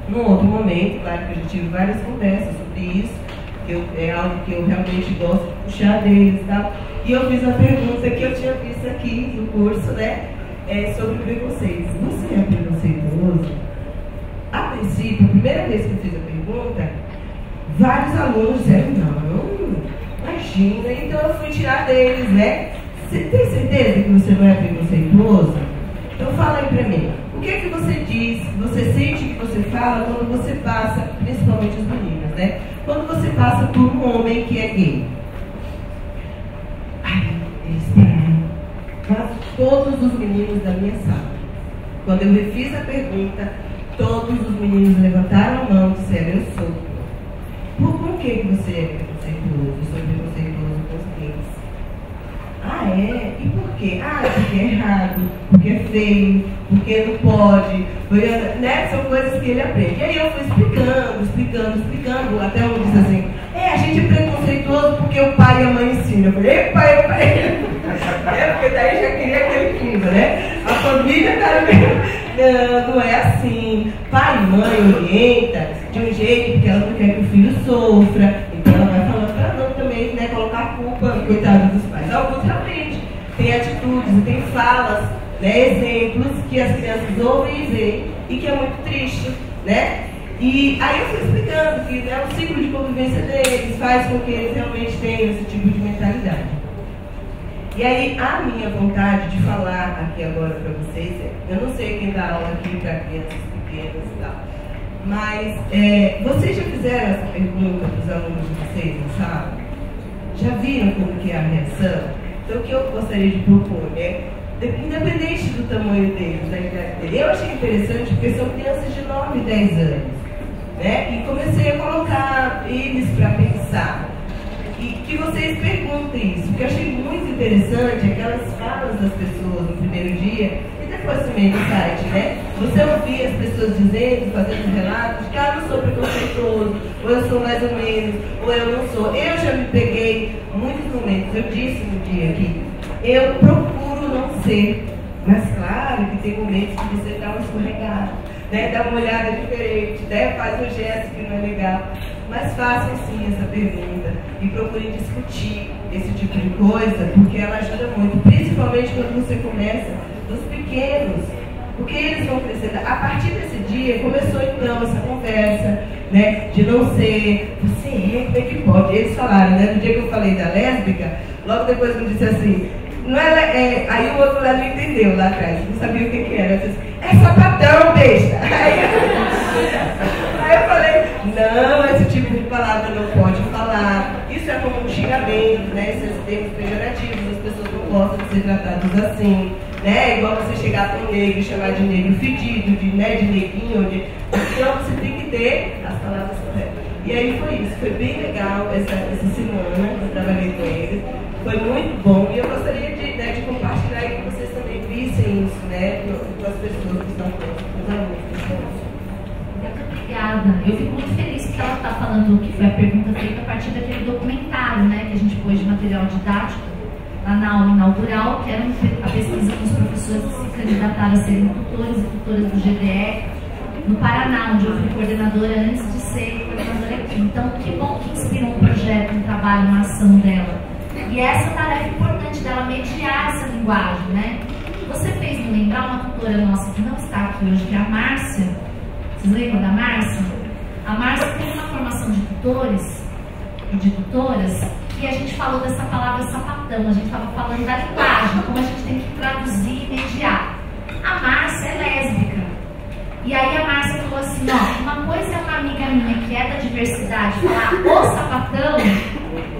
S8: Num outro momento, claro que eu já tive várias conversas sobre isso, é algo que eu realmente gosto de puxar deles e tal. E eu fiz a pergunta que eu tinha visto aqui no curso, né? Sobre preconceitos. Você é preconceituoso? A princípio, a primeira vez que eu fiz a pergunta, vários alunos disseram, não, imagina, então eu fui tirar deles, né? Você tem certeza que você não é preconceituoso? Então fala aí pra mim, o que é que você diz, você sente que você fala quando você passa, principalmente as meninas, né? Quando você passa por um homem que é gay? Ai, eles têm todos os meninos da minha sala. Quando eu refiz a pergunta, todos os meninos levantaram a mão e disseram: eu sou. Por que você é preconceituoso? Eu sou preconceituoso com os gays. Ah, é? E por quê? Ah, porque é errado, porque é feio, porque não pode, porque, né? São coisas que ele aprende. E aí eu fui explicando, até um disse assim: a gente é preconceituoso porque o pai e a mãe ensinam. Eu falei: pai. Porque daí já queria aquele clima, né? A família tá não é assim. Pai e mãe orienta de um jeito porque ela não quer que o filho sofra. Então ela vai falando para não também, né, colocar a culpa, coitado dos pais. Alguns realmente têm atitudes, têm falas, né, exemplos que as crianças ouvem e veem e que é muito triste, né? E aí eu fui explicando que, né, o ciclo de convivência deles faz com que eles realmente tenham esse tipo de mentalidade. E aí a minha vontade de falar aqui agora para vocês, eu não sei quem dá aula aqui para crianças pequenas e tal, mas vocês já fizeram essa pergunta para os alunos de vocês, não sabem? Já viram como que é a reação? Então o que eu gostaria de propor é, independente do tamanho deles, da idade deles, eu achei interessante porque são crianças de 9 e 10 anos, né? E comecei a colocar eles para pensar. E que vocês perguntem isso, porque eu achei muito interessante aquelas falas das pessoas no primeiro dia e depois também no site, né? Você ouvir as pessoas dizendo, fazendo relatos que eu não sou preconceituoso, ou eu sou mais ou menos, ou eu não sou. Eu já me peguei muitos momentos, eu disse no dia aqui, eu procuro não ser, mas claro que tem momentos que você dá uma escorregada, né? Dá uma olhada diferente, né? Faz um gesto que não é legal. Mas façam sim essa pergunta e procurem discutir esse tipo de coisa, porque ela ajuda muito, principalmente quando você começa dos pequenos, porque eles vão crescer. A partir desse dia começou então essa conversa, né, de não ser, você como é que pode? Eles falaram, né, no dia que eu falei da lésbica, logo depois me disse assim, não é, aí o outro lá não entendeu lá atrás, não sabia o que era, eu disse, é sapatão, besta. Aí eu falei, não, esse tipo de palavra não pode falar, isso é como um xingamento, né? Esses termos pejorativos, as pessoas não gostam de ser tratadas assim, né? Igual você chegar para um negro e chamar de negro fedido, de neguinho, então você tem que ter as palavras corretas. E aí foi isso, foi bem legal essa semana, eu trabalhei com eles, foi muito bom e eu gostaria de compartilhar e que vocês também vissem isso, né? Com as pessoas que estão próximas, com os alunos que estão próximos.
S1: Obrigada. Eu fico muito feliz que ela está falando que foi a pergunta feita a partir daquele documentário, né, que a gente pôs de material didático lá na aula inaugural, que era a pesquisa com os professores que se candidataram a serem tutores e tutoras do GDE no Paraná, onde eu fui coordenadora antes de ser coordenadora aqui. Então, que bom que inspirou um projeto, um trabalho, uma ação dela. E essa tarefa importante dela mediar essa linguagem, né? Você fez me lembrar uma tutora nossa que não está aqui hoje, que é a Márcia. Vocês lembram da Márcia? A Márcia tem uma formação de tutores e de tutoras e a gente falou dessa palavra sapatão, a gente estava falando da linguagem, como a gente tem que traduzir e mediar. A Márcia é lésbica. E aí a Márcia falou assim, ó, uma coisa é uma amiga minha que é da diversidade falar o sapatão,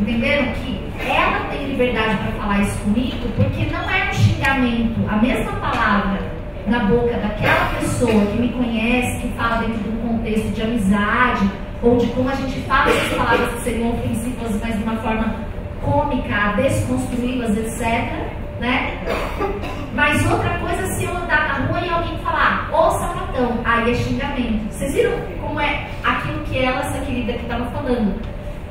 S1: entenderam? Que ela tem liberdade para falar isso comigo porque não é um xingamento, a mesma palavra na boca daquela pessoa que me conhece, que fala dentro de um contexto de amizade, ou de como a gente fala essas palavras que seriam ofensivas, mas de uma forma cômica, a desconstruí-las, etc. Né? Mas outra coisa, se eu andar na rua e alguém falar, ô sapatão, aí é xingamento. Vocês viram como é aquilo que ela, essa querida que estava falando?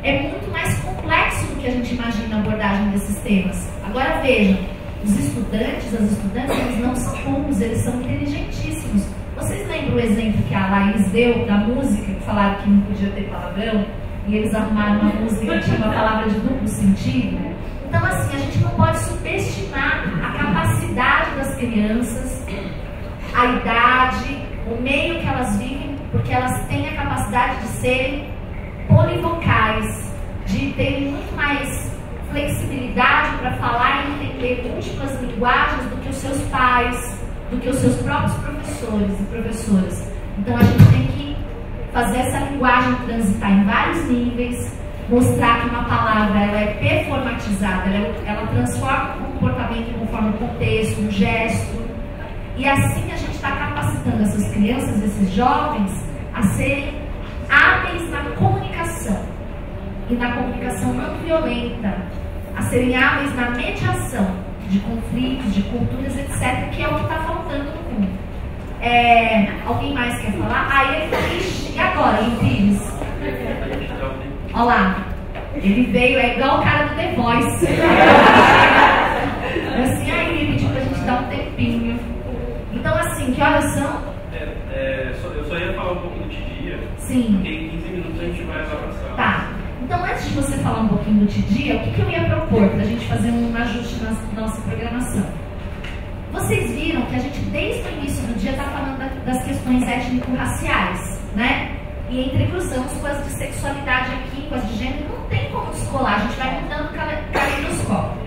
S1: É muito mais complexo do que a gente imagina a abordagem desses temas. Agora vejam, os estudantes, as estudantes, eles não são burros, eles são inteligentíssimos. Vocês lembram o exemplo que a Laís deu da música, que falaram que não podia ter palavrão, e eles arrumaram uma música que tinha uma palavra de duplo sentido? Então, assim, a gente não pode subestimar a capacidade das crianças, a idade, o meio que elas vivem, porque elas têm a capacidade de serem polivocais, de terem muito mais flexibilidade para falar e entender múltiplas linguagens do que os seus pais, do que os seus próprios professores e professoras. Então a gente tem que fazer essa linguagem transitar em vários níveis, mostrar que uma palavra ela é performatizada, ela transforma o comportamento conforme o contexto, um gesto. E assim a gente está capacitando essas crianças, esses jovens, a serem hábeis na comunicação. E na comunicação não violenta. A serem hábeis na mediação de conflitos, de culturas, etc., que é o que está faltando no mundo. Alguém mais quer falar? Aí ele e agora, Luiz Pires? Olha lá. Ele veio, é igual o cara do The Voice. Assim, aí ele pediu pra gente dar um tempinho. Então, assim, que horas são?
S6: Eu só ia falar um pouco do Tidia.
S1: Sim.
S6: Porque em 15 minutos a gente vai avançar.
S1: Tá. Então, antes de você falar um pouquinho do Tidia, o que eu ia propor pra gente fazer um ajuste na nossa programação? Vocês viram que a gente, desde o início do dia, está falando das questões étnico-raciais, né? E entrecruzamos com as de sexualidade aqui, com as de gênero, não tem como descolar, a gente vai mudando o caleidoscópio.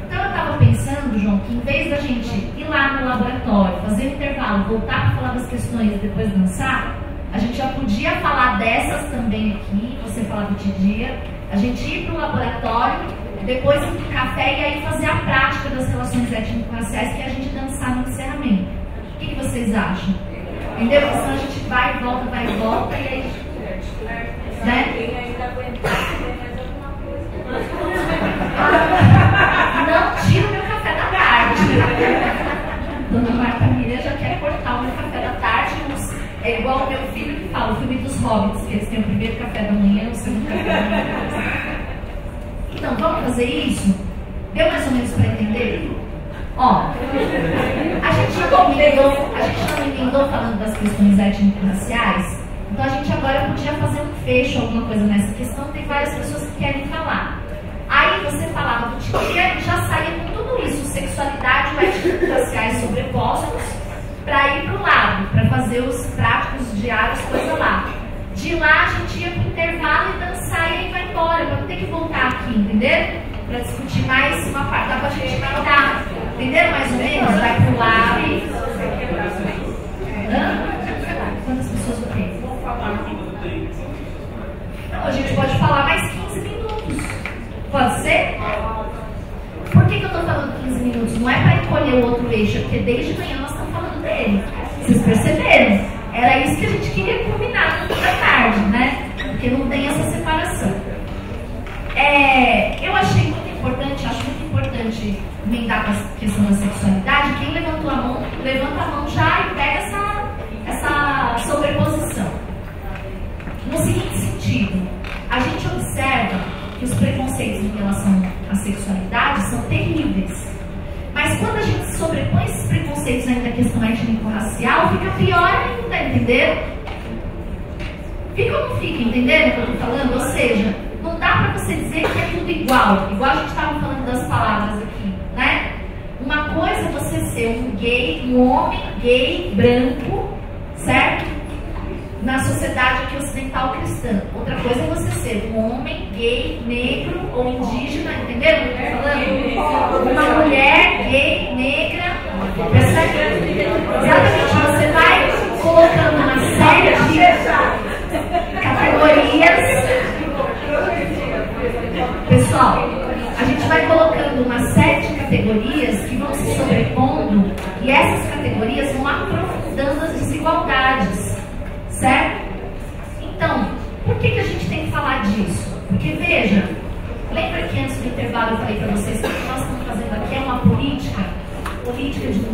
S1: Então eu estava pensando, João, que em vez da gente ir lá no laboratório, fazer um intervalo, voltar para falar das questões e depois dançar, a gente já podia falar dessas também aqui, você falar do Tidia, a gente ir para o laboratório, depois ir para o café e aí fazer a prática das relações étnico-raciais que a gente dançar no encerramento. O que vocês acham? Entendeu? Porque senão a gente vai e volta, e aí... Né? Não tira o meu café da tarde. Dona Marta Miriam já quer cortar o meu café da tarde. É igual o meu filho que fala, o filme dos hobbits, que eles têm o primeiro café da manhã, o segundo café da manhã. Então, vamos fazer isso? Deu mais ou menos para entender? Ó, a gente não emendou falando das questões étnico-raciais, então a gente agora podia fazer um fecho, alguma coisa nessa questão, tem várias pessoas que querem falar. Aí você falava do Tidia e já saía com tudo isso, sexualidade e étnico-raciais sobrepostos, para ir para o lado, para fazer os práticos diários, coisa lá. De lá a gente ia para o intervalo e dançar e aí vai embora, para não ter que voltar aqui, entendeu? Para discutir mais uma parte, dá para a gente emendar, entenderam mais ou menos? Vai para o lado e... Quantas pessoas eu tenho? Não, a gente pode falar mais 15 minutos. Pode ser? Por que eu estou falando 15 minutos? Não é para encolher o outro eixo, porque desde manhã nós estamos falando dele. Vocês perceberam? Era isso que a gente queria combinar no fim da tarde, né? Porque não tem essa separação. Eu achei muito importante, acho muito importante emendar com a questão da sexualidade. Quem levantou a mão, levanta a mão já e pega essa sobreposição. No seguinte sentido, a gente observa que os preconceitos em relação à sexualidade são terríveis. Mas quando a gente sobrepõe esses preconceitos ainda à questão étnico-racial, fica pior ainda, entendeu? Fica ou não fica, entendendo o que eu estou falando? Ou seja, não dá para você dizer que é tudo igual a gente estava falando das palavras aqui, né? Uma coisa é você ser um homem gay, branco, certo? Na sociedade aqui ocidental cristã. Outra coisa é você ser um homem gay, negro ou indígena, entendeu? Uma mulher gay, negra, percebe? Exatamente, você vai colocando uma série de categorias. Pessoal, a gente vai colocando uma série de categorias que vão se sobrepondo e essas categorias vão aprofundando as desigualdades, certo? Então, por que a gente tem que falar disso? Porque, veja, lembra que antes do intervalo eu falei para vocês que o que nós estamos fazendo aqui é uma política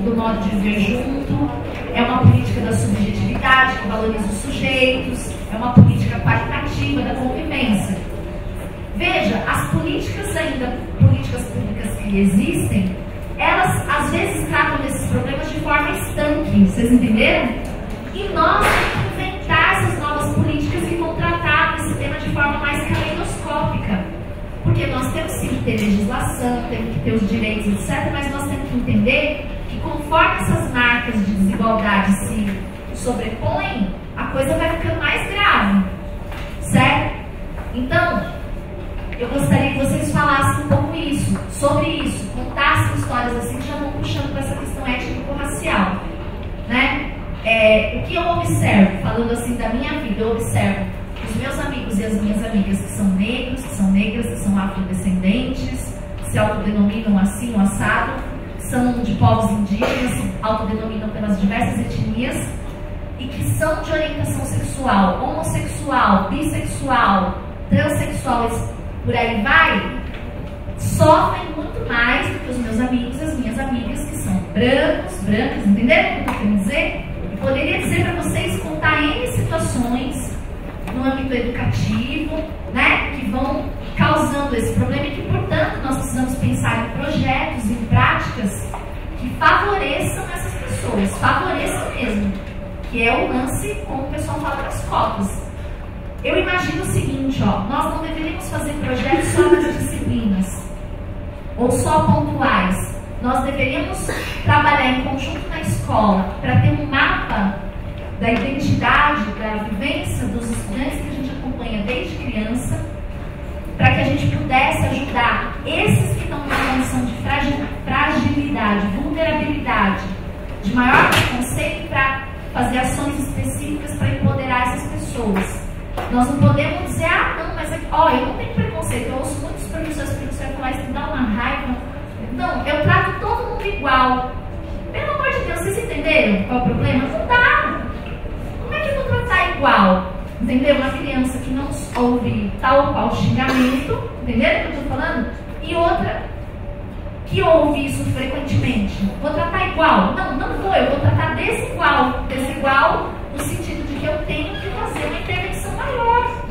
S1: do modo de viver junto, é uma política da subjetividade que valoriza os sujeitos, é uma política qualitativa da convivência. Veja, as políticas públicas que existem, elas às vezes tratam desses problemas de forma estanque, vocês entenderam? E nós temos que inventar essas novas políticas que vão tratar desse tema de forma mais caleidoscópica. Porque nós temos sim que ter legislação, temos que ter os direitos, etc., mas nós temos que entender que conforme essas marcas de desigualdade se sobrepõem, a coisa vai ficando mais grave, certo? Então, eu gostaria que vocês falassem um pouco sobre isso, contassem histórias assim que já vão puxando para essa questão étnico-racial, né? O que eu observo, falando assim da minha vida, eu observo os meus amigos e as minhas amigas que são negros, que são negras, que são afrodescendentes, que se autodenominam assim, o assado, que são falando de povos indígenas, se autodenominam pelas diversas etnias, e que são de orientação sexual, homossexual, bissexual, transexual, por aí vai, sofrem muito mais do que os meus amigos e as minhas amigas que são brancas, entenderam o que eu estou querendo dizer? Eu poderia dizer para vocês contar N situações no âmbito educativo, né, que vão causando esse problema e que, portanto, nós precisamos pensar em projetos, em práticas que favoreçam essas pessoas, favoreçam mesmo, que é o lance, como o pessoal fala, das cotas. Eu imagino o seguinte, ó, nós não deveríamos fazer projetos só nas disciplinas, ou só pontuais. Nós deveríamos trabalhar em conjunto na escola para ter um mapa da identidade, da vivência dos estudantes que a gente acompanha desde criança, para que a gente pudesse ajudar esses que estão numa condição de fragilidade, vulnerabilidade, de maior preconceito, para fazer ações específicas para empoderar essas pessoas. Nós não podemos dizer, não, mas ó, eu não tenho preconceito, eu ouço muitos professores falar isso, me dá uma raiva. Não, eu trato todo mundo igual. Pelo amor de Deus, vocês entenderam qual é o problema? Não dá. Como é que eu vou tratar igual? Entendeu? Uma criança que não ouve tal ou qual xingamento, entenderam o que eu estou falando? E outra que ouve isso frequentemente. Vou tratar igual? Não vou, eu vou tratar desigual. Desigual no sentido de que eu tenho que fazer uma intervenção maior.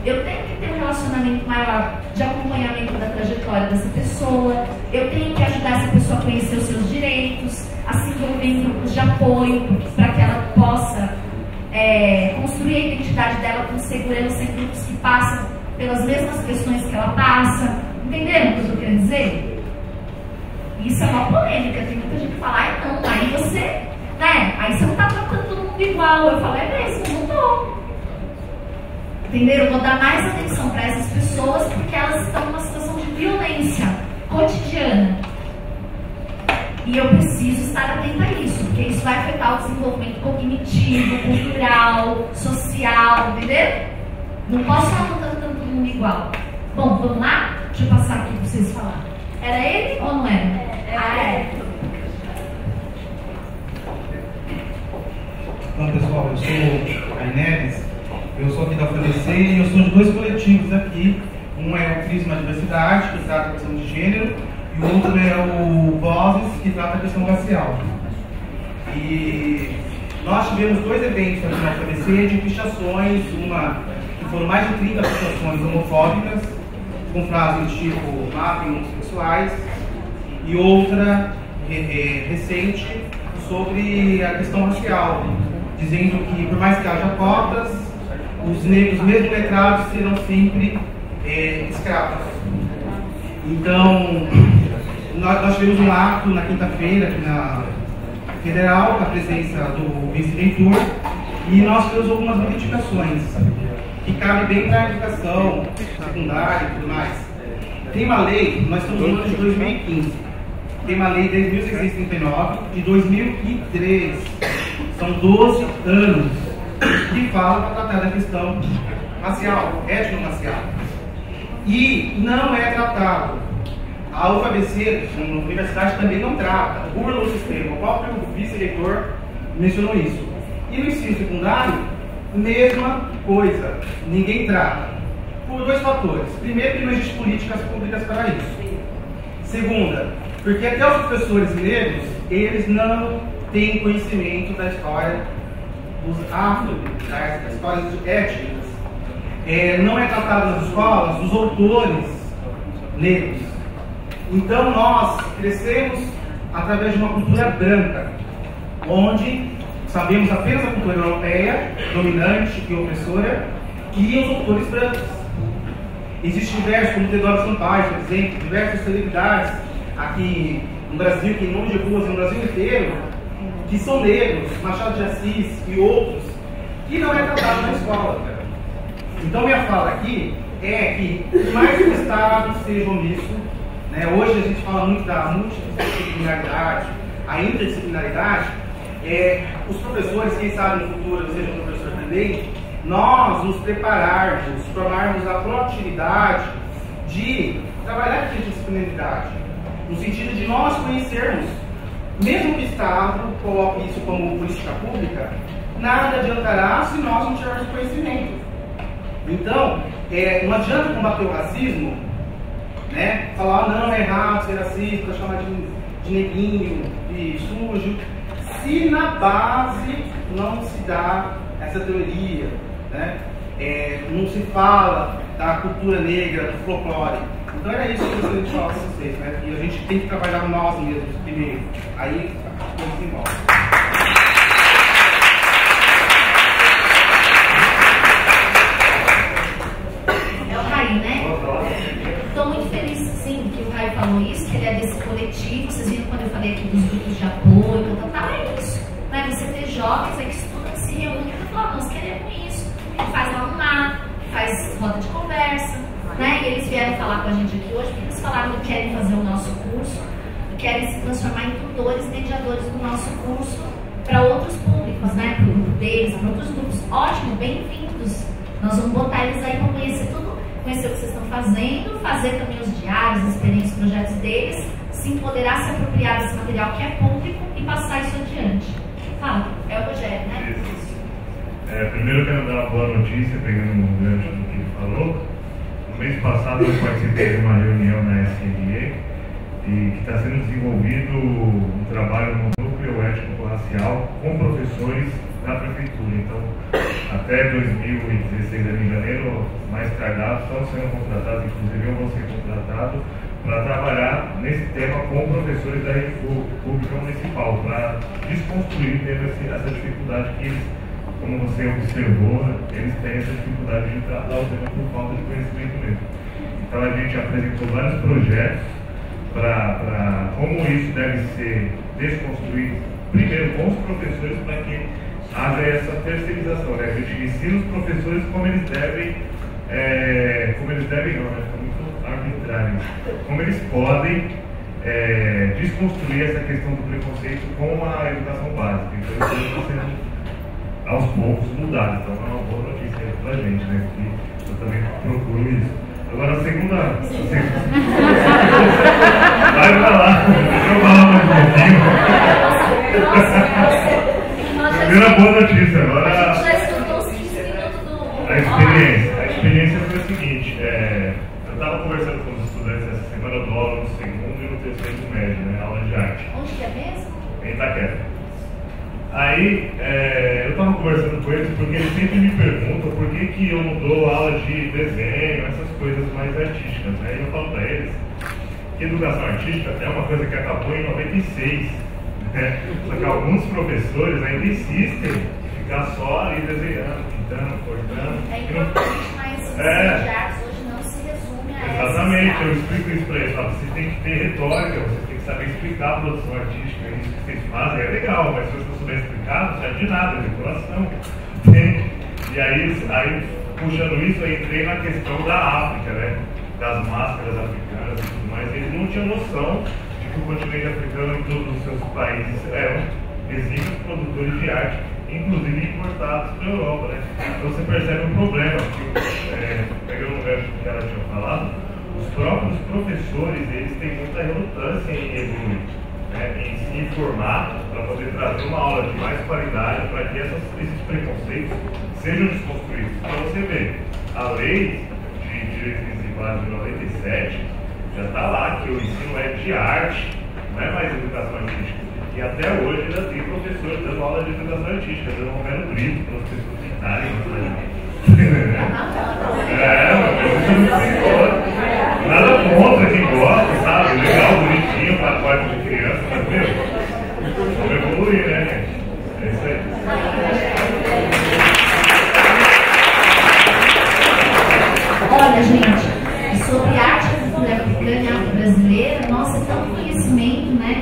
S1: Eu tenho que ter um relacionamento maior de acompanhamento da trajetória dessa pessoa. Eu tenho que ajudar essa pessoa a conhecer os seus direitos, a se envolver em grupos de apoio para que ela possa construir a identidade dela com segurança em grupos que passam pelas mesmas questões que ela passa. Entenderam o que eu estou querendo dizer? Isso é uma polêmica, tem muita gente que fala, não, aí você, né? Aí você não está tratando todo mundo igual. Eu falo, é mesmo, não estou. Entenderam? Eu vou dar mais atenção para essas pessoas porque elas estão numa situação de violência cotidiana. E eu preciso estar atenta a isso, porque isso vai afetar o desenvolvimento cognitivo, cultural, social, entendeu? Não posso estar tratando todo mundo igual. Bom, vamos lá? Deixa eu passar aqui para vocês falarem. Era ele ou não era? É.
S9: Então, pessoal, eu sou a Inês, eu sou aqui da UFABC e eu sou de dois coletivos aqui. Um é o Prisma Diversidade, que trata a questão de gênero, e o outro é o Vozes, que trata a questão racial. E nós tivemos dois eventos aqui na UFABC de pichações, uma que foram mais de 30 pichações homofóbicas, com frases tipo matem homossexuais, e outra recente sobre a questão racial, dizendo que por mais que haja cotas, os negros, mesmo letrados, serão sempre escravos. Então, nós tivemos um ato na quinta-feira aqui na Federal, com a presença do vice-reitor, e nós temos algumas modificações que cabem bem para a educação secundária e tudo mais. Tem uma lei, nós estamos no ano de 2015, tem uma lei 10.639 de 2003, são 12 anos, que fala para tratar da questão racial, étnico-racial. E não é tratado. A UFABC, na universidade, também não trata. Burla o sistema. O próprio vice-reitor mencionou isso. E no ensino secundário, mesma coisa. Ninguém trata. Por dois fatores. Primeiro, que não existe políticas públicas para isso. Segunda, porque até os professores negros, eles não têm conhecimento da história dos afro, das histórias étnicas. Não é tratado nas escolas os autores negros. Então nós crescemos através de uma cultura branca, onde sabemos apenas a cultura europeia, dominante e opressora, e os autores brancos. Existem diversos, como Teodoro Sampaio, por exemplo, diversas celebridades aqui no Brasil, que em nome de ruas no Brasil inteiro, que são negros, Machado de Assis e outros, que não é tratado na escola. Então minha fala aqui é que, por mais que o Estado seja omisso, né, hoje a gente fala muito da multidisciplinaridade, a interdisciplinaridade, os professores, quem sabe no futuro eu seja um professor também, nós nos prepararmos, tomarmos a proatividade de trabalhar com a interdisciplinaridade, no sentido de nós conhecermos mesmo que o Estado coloque isso como política pública, nada adiantará se nós não tivermos conhecimento. Então, não adianta combater o racismo, né? Falar, não, é errado ser racista, chamar de neguinho, de sujo, se na base não se dá essa teoria, né? Não se fala da cultura negra, do folclore. Então era isso que eu gostaria de falar para vocês, né? E a gente tem que trabalhar nós mesmos primeiro, aí a coisa se envolve.
S1: É o Rai, né? Estou muito feliz, sim, que o Rai falou isso, que ele é desse coletivo. Vocês viram quando eu falei aqui dos grupos de apoio, é isso. Né? Você ter jovens aí que estudam, se reúnem e falam, nós queremos isso. E faz lá no mar, faz roda de conversa, né? E eles vieram falar com a gente aqui hoje, porque eles falaram que querem fazer o nosso curso, querem se transformar em tutores, mediadores do nosso curso para outros públicos, né? Para o grupo deles, para outros grupos. Ótimo, bem-vindos. Nós vamos botar eles aí para conhecer tudo, conhecer o que vocês estão fazendo, fazer também os diários, as experiências, projetos deles, se empoderar, se apropriar desse material que é público e passar isso adiante. Fala, é o Rogério, né?
S10: Isso. Primeiro eu quero dar uma boa notícia, pegando um gancho do que ele falou. No mês passado eu participei de uma reunião na SNE e que está sendo desenvolvido um trabalho no núcleo étnico-racial com professores da prefeitura. Então, até 2016, ali em janeiro, mais cardápios estão sendo contratados, inclusive eu vou ser contratado para trabalhar nesse tema com professores da rede pública municipal, para desconstruir essa dificuldade que eles, como você observou, eles têm essa dificuldade de tratar o tema por falta de conhecimento mesmo. Então a gente apresentou vários projetos para como isso deve ser desconstruído, primeiro com os professores, para que haja essa terceirização, né? A gente ensina os professores como eles devem não, né? Fica muito arbitrário, como eles podem desconstruir essa questão do preconceito com a educação básica. Então isso está sendo aos poucos mudado, então é uma boa notícia pra gente, né? Que eu também procuro isso. Agora a segunda. Vai pra lá, deixa eu falar mais um pouquinho. Primeira boa notícia, agora. A experiência foi a seguinte, eu estava conversando com os estudantes essa semana, eu dou aula no segundo e no terceiro do médio, né? Aula de arte.
S1: Onde que é mesmo?
S10: Em Itaquera. Aí, eu estava conversando com eles porque eles sempre me perguntam por que eu não dou aula de desenho, essas coisas mais artísticas, né? E eu falo para eles que educação artística é uma coisa que acabou em 96, né? Só que alguns professores ainda insistem em ficar só ali desenhando, pintando, cortando.
S1: É importante, mas o ensino de artes hoje não se resume a essa.
S10: Exatamente, eu explico isso para eles. Vocês têm que ter retórica, vocês têm que saber explicar a produção artística, isso que vocês fazem é legal, mas se vocês não souberem explicar, não serve de nada, é decoração. E aí, puxando isso, eu entrei na questão da África, né? Das máscaras africanas e tudo mais. Eles não tinham noção de que o continente africano em todos os seus países eram exímios produtores de arte, inclusive importados para a Europa, né? Então você percebe um problema, que, pegando um gancho que ela tinha falado, os próprios professores, eles têm muita relutância em evoluir, né? Em se informar para poder trazer uma aula de mais qualidade para que esses preconceitos sejam desconstruídos. Então você vê, a lei de diretrizes e bases de 97 já está lá que o ensino é de arte, não é mais educação artística. E até hoje ainda tem professores dando aula de educação artística, dando um mero grito para as pessoas pintarem. Nada contra quem gosta, sabe? Legal, bonitinho, para a parte de criança, mas meu, vamos evoluir, né, gente? É isso aí.
S1: Olha, gente, sobre arte e cultura africana brasileira, nossa, é tão conhecimento, né?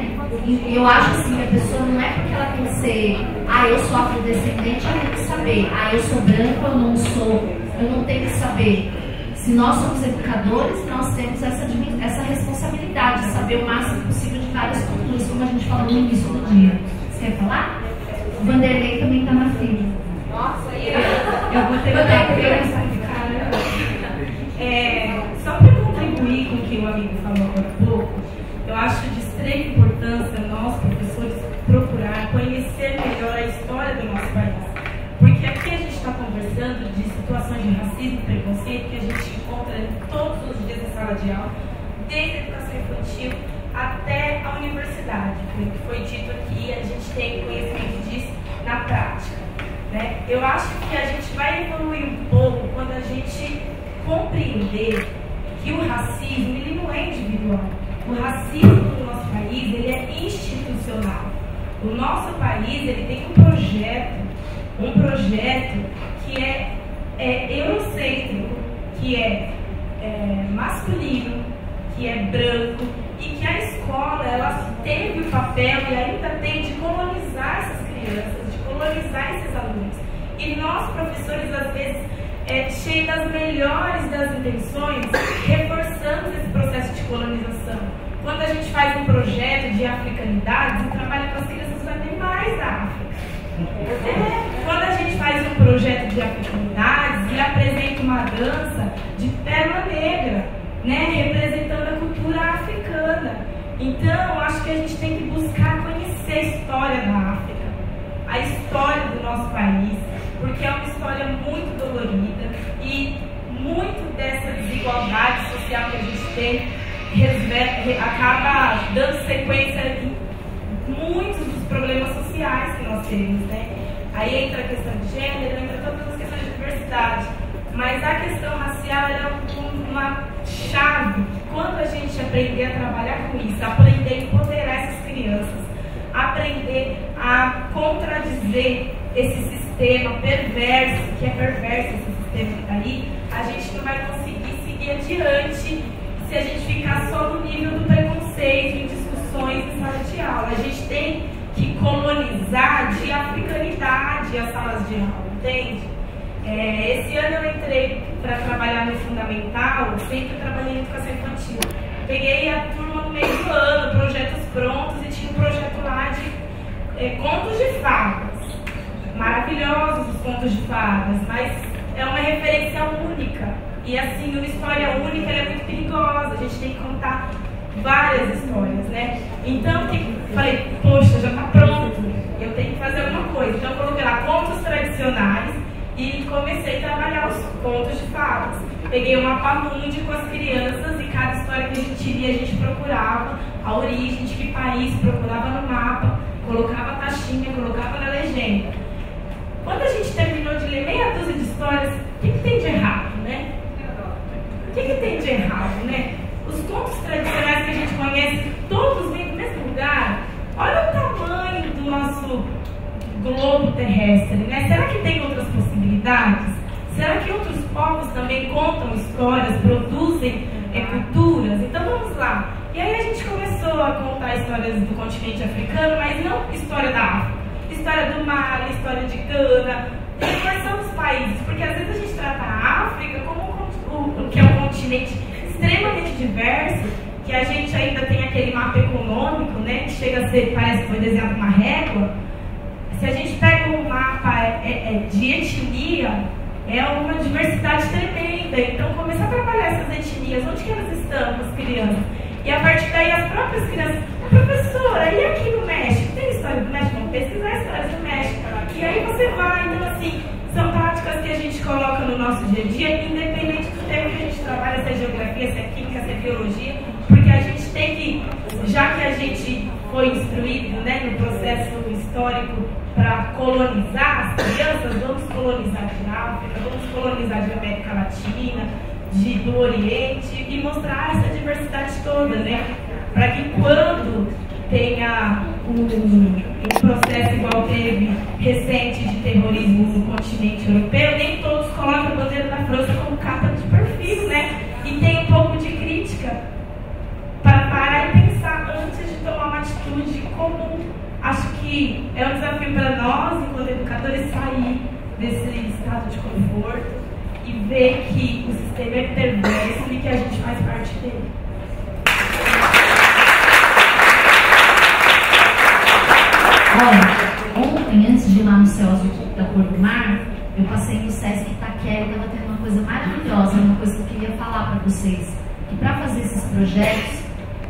S1: E eu acho assim que a pessoa não é porque ela tem que ser, eu sou afrodescendente, eu tenho que saber, eu sou branco, eu não sou, eu não tenho que saber. Se nós somos educadores, nós temos essa responsabilidade de saber o máximo possível de várias culturas, como a gente falou no início do dia. Você quer falar? O Vanderlei também está na fila.
S2: Nossa,
S5: eu vou ter que dar essa cara. Só para contribuir com o que o amigo falou agora há pouco, eu acho de extrema importância nós, professores,
S2: desde a educação infantil até a universidade. Como foi dito aqui, a gente tem conhecimento disso na prática, né? Eu acho que a gente vai evoluir um pouco quando a gente compreender que o racismo ele não é individual. O racismo no nosso país ele é institucional. O nosso país ele tem um projeto que é eurocêntrico, que é masculino, que é branco, e que a escola ela teve o papel e ainda tem de colonizar essas crianças, de colonizar esses alunos. E nós, professores, às vezes, cheios das melhores das intenções, reforçamos esse processo de colonização. Quando a gente faz um projeto de africanidades, e trabalha com as crianças animais da África. Quando a gente faz um projeto de africanidades e apresenta uma dança de pérola negra, né, representando a cultura africana. Então, acho que a gente tem que buscar conhecer a história da África, a história do nosso país, porque é uma história muito dolorida e muito dessa desigualdade social que a gente tem acaba dando sequência em muitos dos problemas sociais que nós temos, né? Aí entra a questão de gênero, entra todas as questões de diversidade, mas a questão racial é uma chave. Quando a gente aprender a trabalhar com isso, aprender a empoderar essas crianças, aprender a contradizer esse sistema perverso, que é perverso esse sistema que está aí, a gente não vai conseguir seguir adiante se a gente ficar só no nível do preconceito, em discussões em sala de aula. A gente tem que colonizar de africanidade as salas de aula, entende? Esse ano eu entrei para trabalhar no fundamental, sempre trabalhei em educação infantil. Peguei a turma no meio do ano, projetos prontos, e tinha um projeto lá de contos de fadas. Maravilhosos os contos de fadas, mas é uma referência única. E assim, uma história única ela é muito perigosa, a gente tem que contar várias histórias, né? Então, falei, poxa, já está pronto, eu tenho que fazer alguma coisa. Então, eu coloquei lá contos tradicionais e comecei a trabalhar os contos de fadas. Peguei um mapa mundi com as crianças e cada história que a gente lia, a gente procurava a origem, de que país, procurava no mapa, colocava a taxinha, colocava na legenda. Quando a gente terminou de ler meia dúzia de histórias, o que tem de errado, né? O que tem de errado, né? Os contos tradicionais que a gente conhece, todos vêm do mesmo lugar. Olha o tamanho do nosso globo terrestre, né? Será que tem outras possibilidades? Será que outros povos também contam histórias, produzem culturas? Então vamos lá. E aí a gente começou a contar histórias do continente africano, mas não história da África. História do Mali, história de Gana, quais são os países? Porque às vezes a gente trata a África como que é um continente extremamente diverso, que a gente ainda tem aquele mapa econômico, né, que chega a ser, parece que foi desenhado uma régua. Se a gente pega um mapa de etnia, é uma diversidade tremenda. Então, começar a trabalhar essas etnias, onde que elas estão, as crianças? E a partir daí, as próprias crianças, professora, e aqui no México? Tem história do México? Vamos pesquisar histórias do México. E aí você vai, então assim, são práticas que a gente coloca no nosso dia a dia, independente do tempo que a gente trabalha, se é geografia, se é química, se é biologia, porque a gente tem que, já que a gente foi instruído, né, no processo histórico para colonizar as crianças, vamos colonizar de África, vamos colonizar de América Latina, do Oriente, e mostrar essa diversidade toda, né? Para que quando tenha um processo igual teve recente de terrorismo no continente europeu, nem todos colocam a bandeira da França como capa de perfil, né? E tem um pouco de crítica para parar e pensar antes de tomar uma atitude comum. Acho que é um desafio para nós, enquanto educadores, sair desse estado de conforto e ver que o sistema é perverso e que a gente faz parte dele.
S1: Olha, ontem, antes de ir lá no Céu Azul da Cor do Mar, eu passei no Sesc Itaquera e estava tendo uma coisa maravilhosa, uma coisa que eu queria falar para vocês. Que para fazer esses projetos,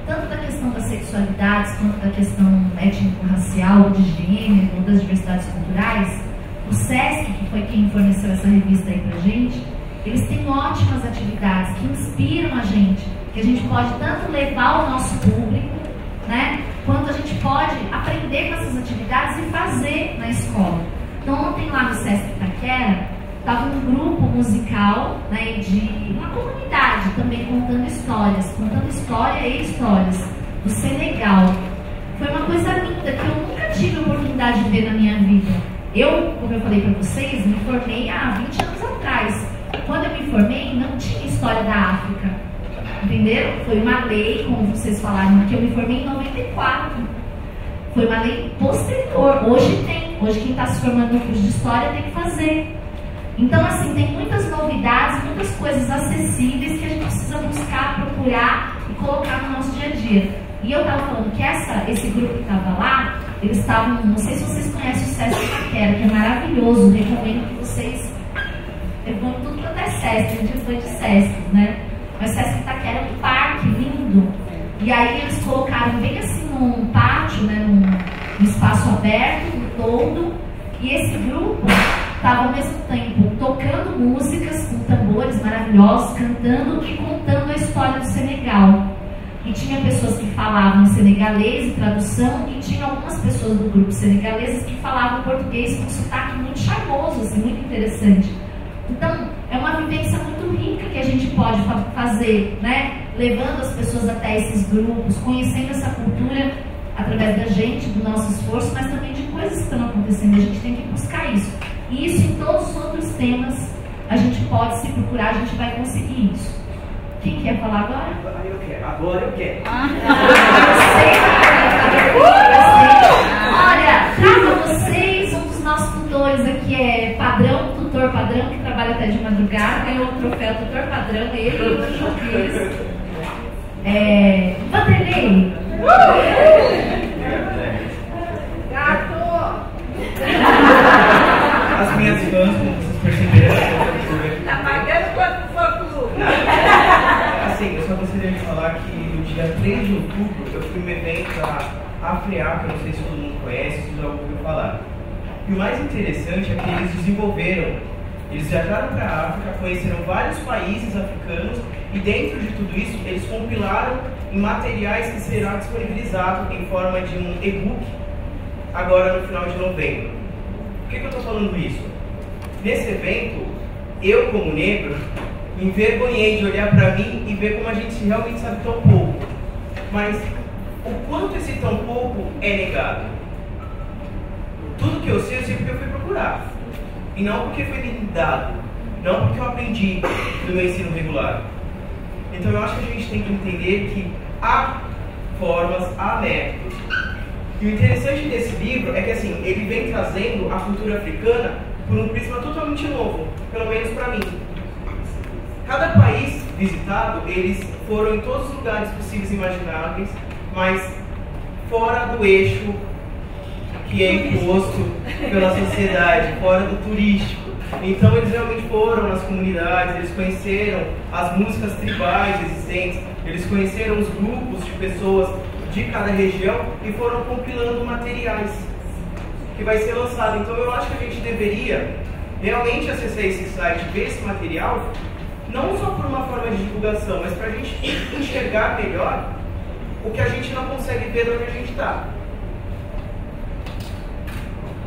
S1: tanto da questão das sexualidades, quanto da questão étnico-racial, de gênero, ou das diversidades culturais, o Sesc, que foi quem forneceu essa revista aí pra gente, eles têm ótimas atividades que inspiram a gente que a gente pode tanto levar o nosso público, né, quanto a gente pode aprender com essas atividades e fazer na escola. Então, ontem lá no Sesc Itaquera, estava um grupo musical, né, de uma comunidade também contando história e histórias do Senegal. Foi uma coisa linda que eu nunca tive a oportunidade de ver na minha vida. Eu, como eu falei para vocês, me formei há 20 anos atrás. Quando eu me formei, não tinha história da África. Entenderam? Foi uma lei, como vocês falaram, que eu me formei em 94. Foi uma lei posterior. Hoje tem. Hoje quem está se formando no curso de História tem que fazer. Então, assim, tem muitas novidades, muitas coisas acessíveis que a gente precisa buscar, procurar e colocar no nosso dia a dia. E eu estava falando que esse grupo que estava lá, eles estavam, não sei se vocês conhecem o Sesc Itaquera, que é maravilhoso, recomendo que vocês vão tudo quanto é Sesc, a gente foi de Sesc, né? Mas Sesc Itaquera é um parque lindo. E aí eles colocaram bem assim num pátio, né, num espaço aberto, um todo, e esse grupo estava ao mesmo tempo tocando músicas com tambores maravilhosos, cantando e contando a história do Senegal. E tinha pessoas que falavam senegalês e tradução, e tinha algumas pessoas do grupo senegaleses que falavam português com um sotaque muito charmoso, assim, muito interessante. Então, é uma vivência muito rica que a gente pode fazer, né? Levando as pessoas até esses grupos, conhecendo essa cultura através da gente, do nosso esforço, mas também de coisas que estão acontecendo. A gente tem que buscar isso. E isso em todos os outros temas, a gente pode se procurar, a gente vai conseguir isso. Quem quer falar agora?
S11: Agora eu quero.
S1: Olha, traga vocês, um dos nossos tutores aqui é padrão, tutor padrão, que trabalha até de madrugada, ganhou o troféu tutor padrão, ele e o João. Vanderlei.
S11: Gato! As minhas fãs, como vocês perceberam,
S7: tá pagando quanto for.
S11: Assim, eu só gostaria de falar que no dia 3 de outubro eu fui num evento da AFREAC, eu não sei se todo mundo conhece, se já ouviu falar. E o mais interessante é que eles desenvolveram, eles viajaram para a África, conheceram vários países africanos e dentro de tudo isso eles compilaram em materiais que será disponibilizado em forma de um e-book agora no final de novembro. Por que eu estou falando isso? Nesse evento, eu como negro, me envergonhei de olhar para mim e ver como a gente realmente sabe tão pouco. Mas o quanto esse tão pouco é negado. Tudo que eu sei porque eu fui procurar. E não porque foi me dado. Não porque eu aprendi no meu ensino regular. Então eu acho que a gente tem que entender que há formas, há métodos. E o interessante desse livro é que assim, ele vem trazendo a cultura africana por um prisma totalmente novo, pelo menos para mim. Cada país visitado, eles foram em todos os lugares possíveis e imagináveis, mas fora do eixo que é imposto pela sociedade, fora do turístico. Então eles realmente foram nas comunidades, eles conheceram as músicas tribais existentes, eles conheceram os grupos de pessoas de cada região e foram compilando materiais que vai ser lançado. Então eu acho que a gente deveria realmente acessar esse site, ver esse material, não só por uma forma de divulgação, mas para a gente enxergar melhor o que a gente não consegue ver de onde a gente está.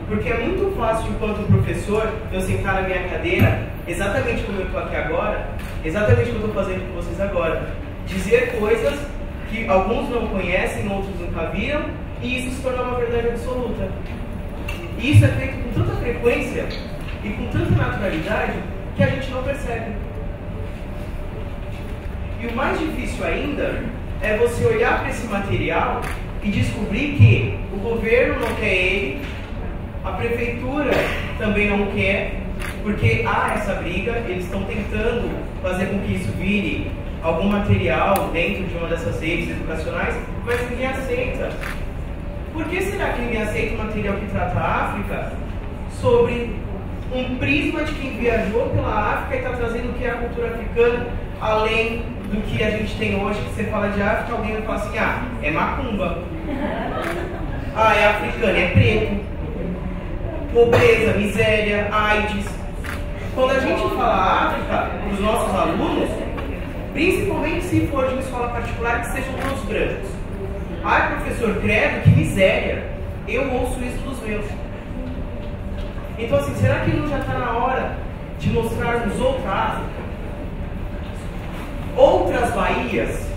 S11: Porque é muito fácil, enquanto professor, eu sentar na minha cadeira, exatamente como eu estou aqui agora, exatamente o que eu estou fazendo com vocês agora, dizer coisas que alguns não conhecem, outros nunca viram, e isso se tornar uma verdade absoluta. E isso é feito com tanta frequência e com tanta naturalidade que a gente não percebe. E o mais difícil ainda é você olhar para esse material e descobrir que o governo não quer ele, a prefeitura também não quer, porque há essa briga, eles estão tentando fazer com que isso vire algum material dentro de uma dessas redes educacionais, mas ninguém aceita. Por que será que ninguém aceita o material que trata a África sobre um prisma de quem viajou pela África e está trazendo o que é a cultura africana, além do que a gente tem hoje, que você fala de África, alguém vai falar assim, ah, é macumba. Ah, é africano, é preto. Pobreza, miséria, AIDS. Quando a gente fala África, para os nossos alunos, Principalmente se for de uma escola particular que sejam todos brancos. Ai, professor, credo, que miséria. Eu ouço isso dos meus. Então, assim, será que não já está na hora de mostrarmos outra África? Outras Bahias?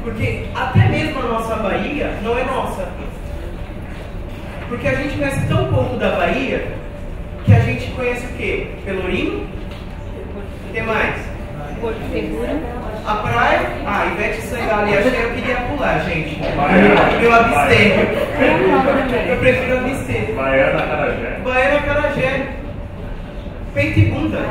S11: Porque até mesmo a nossa Bahia não é nossa. Porque a gente conhece tão pouco da Bahia que a gente conhece o quê? Pelourinho? O que mais?
S2: Porto Seguro.
S11: A praia? Ah, Ivete Sangalo e Axé eu queria pular, gente. Eu abster. Eu prefiro abster.
S10: Baiana Acarajé.
S11: Baiana Acarajé. Peito e bunda.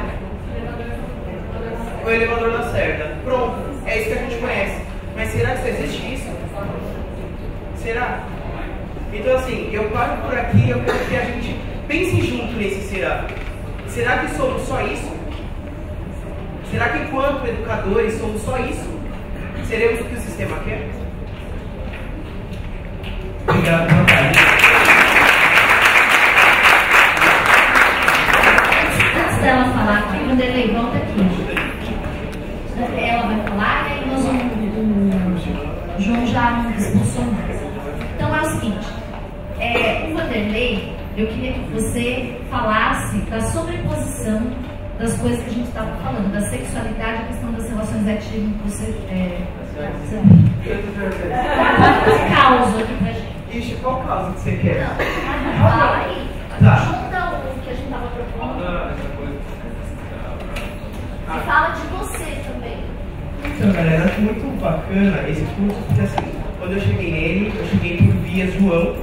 S11: O elevador Lacerda. Pronto. É isso que a gente conhece. Mas será que só existe isso? Será? Então, assim, eu paro por aqui. Eu quero que a gente pense junto nesse será. Será que somos só isso? Será que enquanto educadores somos só isso? Seremos o que o sistema quer?
S9: Obrigado, Natália.
S1: Antes dela falar aqui, o Vanderlei, volta aqui. Ela vai falar e aí nós vamos. O João já não expulsou mais. Então é o seguinte: o Vanderlei, eu queria que você falasse da sobreposição das coisas que a gente estava falando, da sexualidade, a questão das relações afetivas que você causa aqui pra gente.
S11: Ixi, qual causa que você quer?
S1: Não, fala aí.
S11: Tá.
S1: Junta o que a gente estava propondo. E fala de você também.
S11: Então, galera, acho muito bacana esse curso, porque assim, quando eu cheguei nele, eu cheguei por vias João.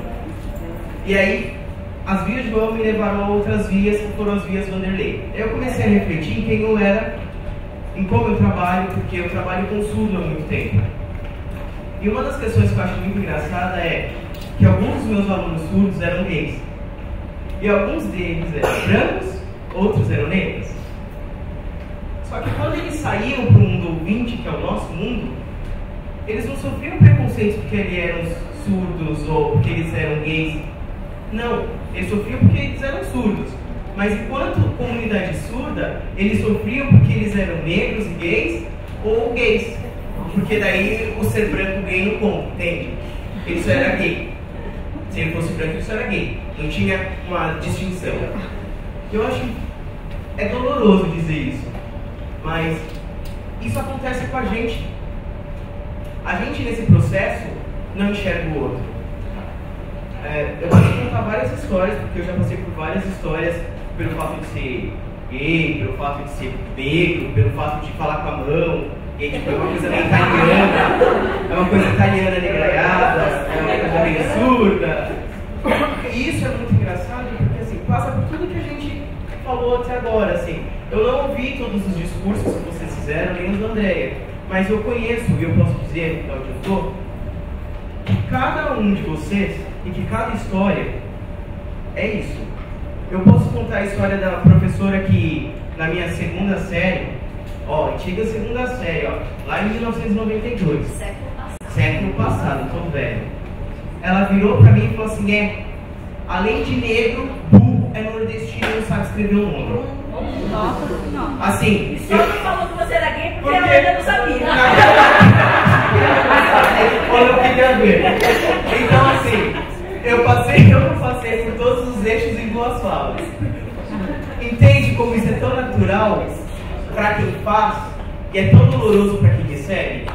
S11: E aí, as vias João me levaram a outras vias que foram as vias Vanderlei. Eu comecei a refletir em quem eu era, em como eu trabalho, porque eu trabalho com surdo há muito tempo. E uma das questões que eu acho muito engraçada é que alguns dos meus alunos surdos eram gays. E alguns deles eram brancos, outros eram negros. Só que quando eles saíam para o mundo ouvinte, que é o nosso mundo, eles não sofriam preconceito porque eles eram surdos ou porque eles eram gays. Não, eles sofriam porque eles eram surdos. Mas enquanto comunidade surda, eles sofriam porque eles eram negros e gays ou gays. Porque daí o ser branco gay não conta, entende? Ele só era gay. Se ele fosse branco, ele só era gay. Não tinha uma distinção. Eu acho que é doloroso dizer isso. Mas isso acontece com a gente. A gente nesse processo não enxerga o outro. Eu posso contar várias histórias, porque eu já passei por várias histórias pelo fato de ser gay, pelo fato de ser negro, pelo fato de falar com a mão, e tipo, é uma coisa meio italiana, é uma coisa italiana negraiada, é uma coisa meio surda. E isso é muito engraçado, porque assim, passa por tudo que a gente falou até agora, assim. Eu não ouvi todos os discursos que vocês fizeram, nem os da Andréia, mas eu conheço, e eu posso dizer, onde eu estou, que cada um de vocês e que cada história é isso. Eu posso contar a história da professora que, na minha segunda série, antiga segunda série, lá em 1992, século passado, tô velho. Ela virou pra mim e falou assim: além de negro, burro é nordestino e não sabe escrever o nome. Assim,
S2: Só não falou que você era gay porque ela ainda não sabia.
S11: Quando eu queria ver. Então, assim, eu não passei por todos os eixos em duas falas. Entende como isso é tão natural para quem faz e é tão doloroso para quem recebe?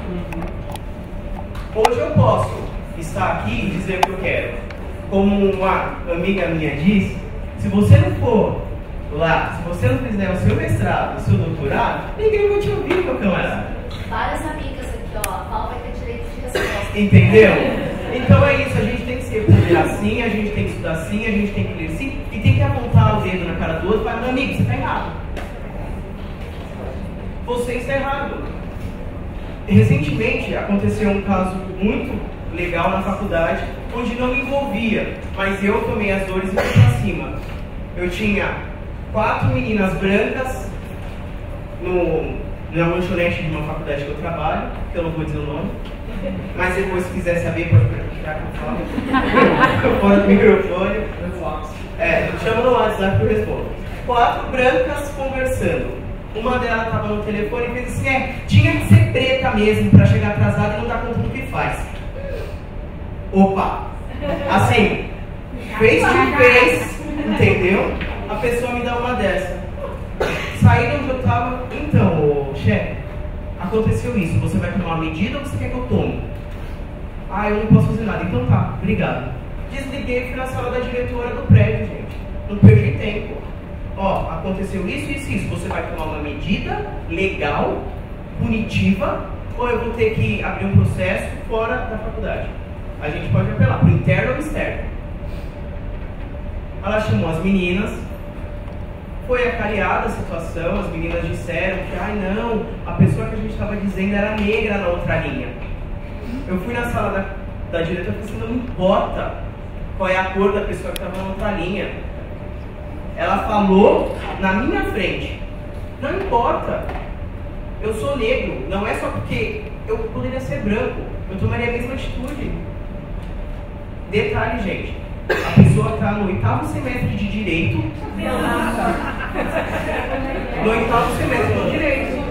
S11: Hoje eu posso estar aqui e dizer o que eu quero. Como uma amiga minha disse, se você não for lá, se você não fizer o seu mestrado, o seu doutorado, ninguém vai te ouvir, meu camarada.
S1: Várias amigas aqui, a Paula vai ter direito de resposta.
S11: Entendeu? Então é isso, a gente tem que se empoderar sim, a gente tem que estudar sim, a gente tem que ler sim, e tem que apontar o dedo na cara do outro e falar: meu amigo, você está errado. Você está errado. Recentemente aconteceu um caso muito legal na faculdade, onde não me envolvia, mas eu tomei as dores e fui pra cima. Eu tinha 4 meninas brancas na lanchonete de uma faculdade que eu trabalho, que eu não vou dizer o nome, mas depois, se quiser saber, pode perguntar que eu falo. Fora do microfone. Chama no WhatsApp que eu respondo. 4 brancas conversando. Uma delas estava no telefone e fez assim, tinha que ser preta mesmo para chegar atrasada e não dar conta do que faz. Opa! Assim, fez o que fez, entendeu? A pessoa me dá uma dessa. Saí de onde eu estava, então, chefe, aconteceu isso, você vai tomar uma medida ou você quer que eu tome? Eu não posso fazer nada, então tá, obrigado. Desliguei e fui na sala da diretora do prédio, gente. Não perdi tempo. Aconteceu isso, isso, isso. Você vai tomar uma medida legal, punitiva, ou eu vou ter que abrir um processo fora da faculdade? A gente pode apelar para o interno ou externo. Ela chamou as meninas, foi acariada a situação, as meninas disseram que, não, a pessoa que a gente estava dizendo era negra na outra linha. Eu fui na sala da diretora e falei assim, não importa qual é a cor da pessoa que estava na outra linha. Ela falou na minha frente, não importa, eu sou negro, não é só porque eu poderia ser branco, eu tomaria a mesma atitude. Detalhe, gente, a pessoa está no 8º semestre de Direito, no 8º semestre de Direito.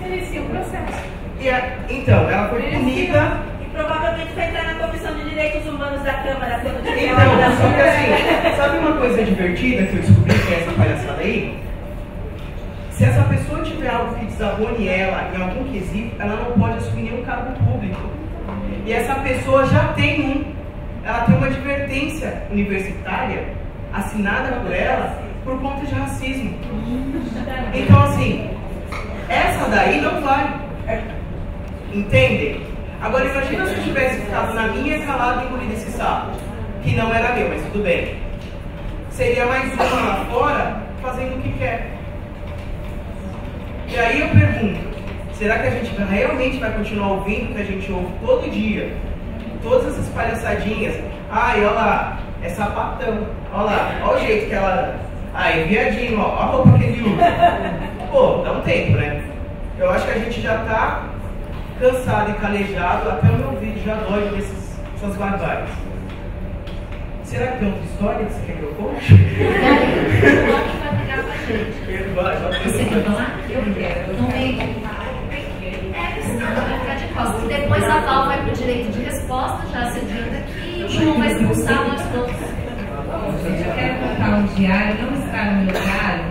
S5: Inicia o processo.
S11: Então, ela foi punida.
S12: Provavelmente vai entrar na Comissão de Direitos Humanos da Câmara quando tiver
S11: Então, só que assim, sabe uma coisa divertida que eu descobri que é essa palhaçada aí? Se essa pessoa tiver algo que desabone ela em algum quesito, ela não pode assumir nenhum cargo público. E essa pessoa já tem ela tem uma advertência universitária assinada por ela por conta de racismo. Então, assim, essa daí não vale. Entendem? Agora imagina se eu tivesse ficado na minha calado e engolido esse sapo, que não era meu, mas tudo bem. Seria mais uma lá fora fazendo o que quer. E aí eu pergunto, será que a gente realmente vai continuar ouvindo o que a gente ouve todo dia? Todas essas palhaçadinhas. Olha lá, é sapatão. Olha lá, olha o jeito que ela... é viadinho, ó, a roupa que ele usa. Pô, dá um tempo, né? Eu acho que a gente já tá cansado e calejado, até o meu vídeo já dói dessas barbáries. Será que tem outra história que você quer que eu conte?
S1: Você quer falar? Eu quero. Então vem. Vai ficar de costas. Depois a Val vai para o direito de resposta, já se adianta aqui, e o João vai expulsar nós todos.
S2: Eu quero contar um diário, não está no meu diário,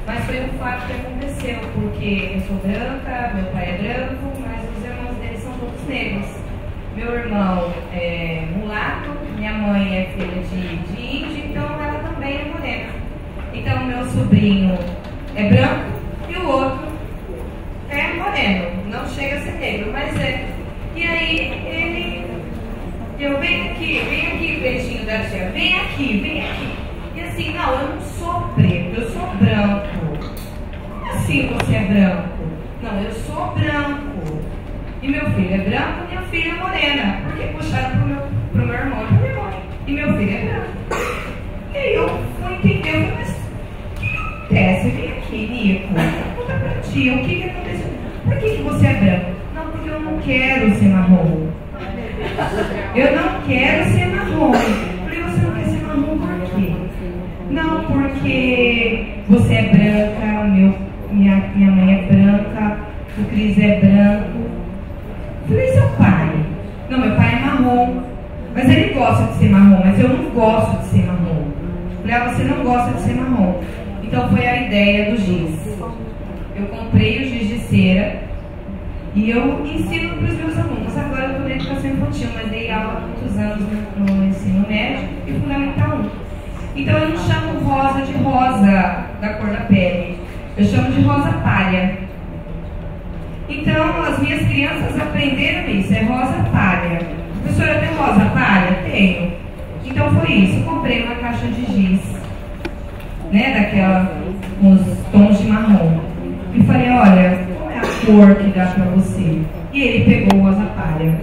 S2: mas foi um fato que aconteceu, porque eu sou branca, meu pai é branco, mas os irmãos dele são todos negros. Meu irmão é mulato, minha mãe é filha de índio, então ela também é morena. Então meu sobrinho é branco e o outro é moreno, não chega a ser negro, mas é. E aí eu venho aqui, peitinho da tia, vem aqui. E assim, não, eu não sou preto, eu sou branco. Assim você é branco? Não, eu sou branco. E meu filho é branco e minha filha é morena. Porque puxaram pro meu irmão e pra minha mãe. E meu filho é branco. E aí eu fui entender, mas o que acontece? Vem aqui, Nico. Conta pra ti, o que aconteceu? Por que você é branco? Não, porque eu não quero ser marrom. Eu não quero ser marrom. Falei, você não quer ser marrom por quê? Não, porque você é branca, minha mãe é branca, o Cris é branco. Falei, seu pai? Não, meu pai é marrom. Mas ele gosta de ser marrom, mas eu não gosto de ser marrom. Falei, você não gosta de ser marrom. Então foi a ideia do giz. Eu comprei o giz de cera e eu ensino para os meus alunos. Agora eu estou na educação infantil, mas dei aula há muitos anos no ensino médio e fundamental 1. Então eu não chamo rosa de rosa da cor da pele, eu chamo de rosa palha. Então as minhas crianças aprenderam isso, é rosa palha. Professora, tem rosa palha? Tenho. Então foi isso, eu comprei uma caixa de giz, né, daquela com os tons de marrom. E falei, olha, qual é a cor que dá pra você? E ele pegou o rosa palha.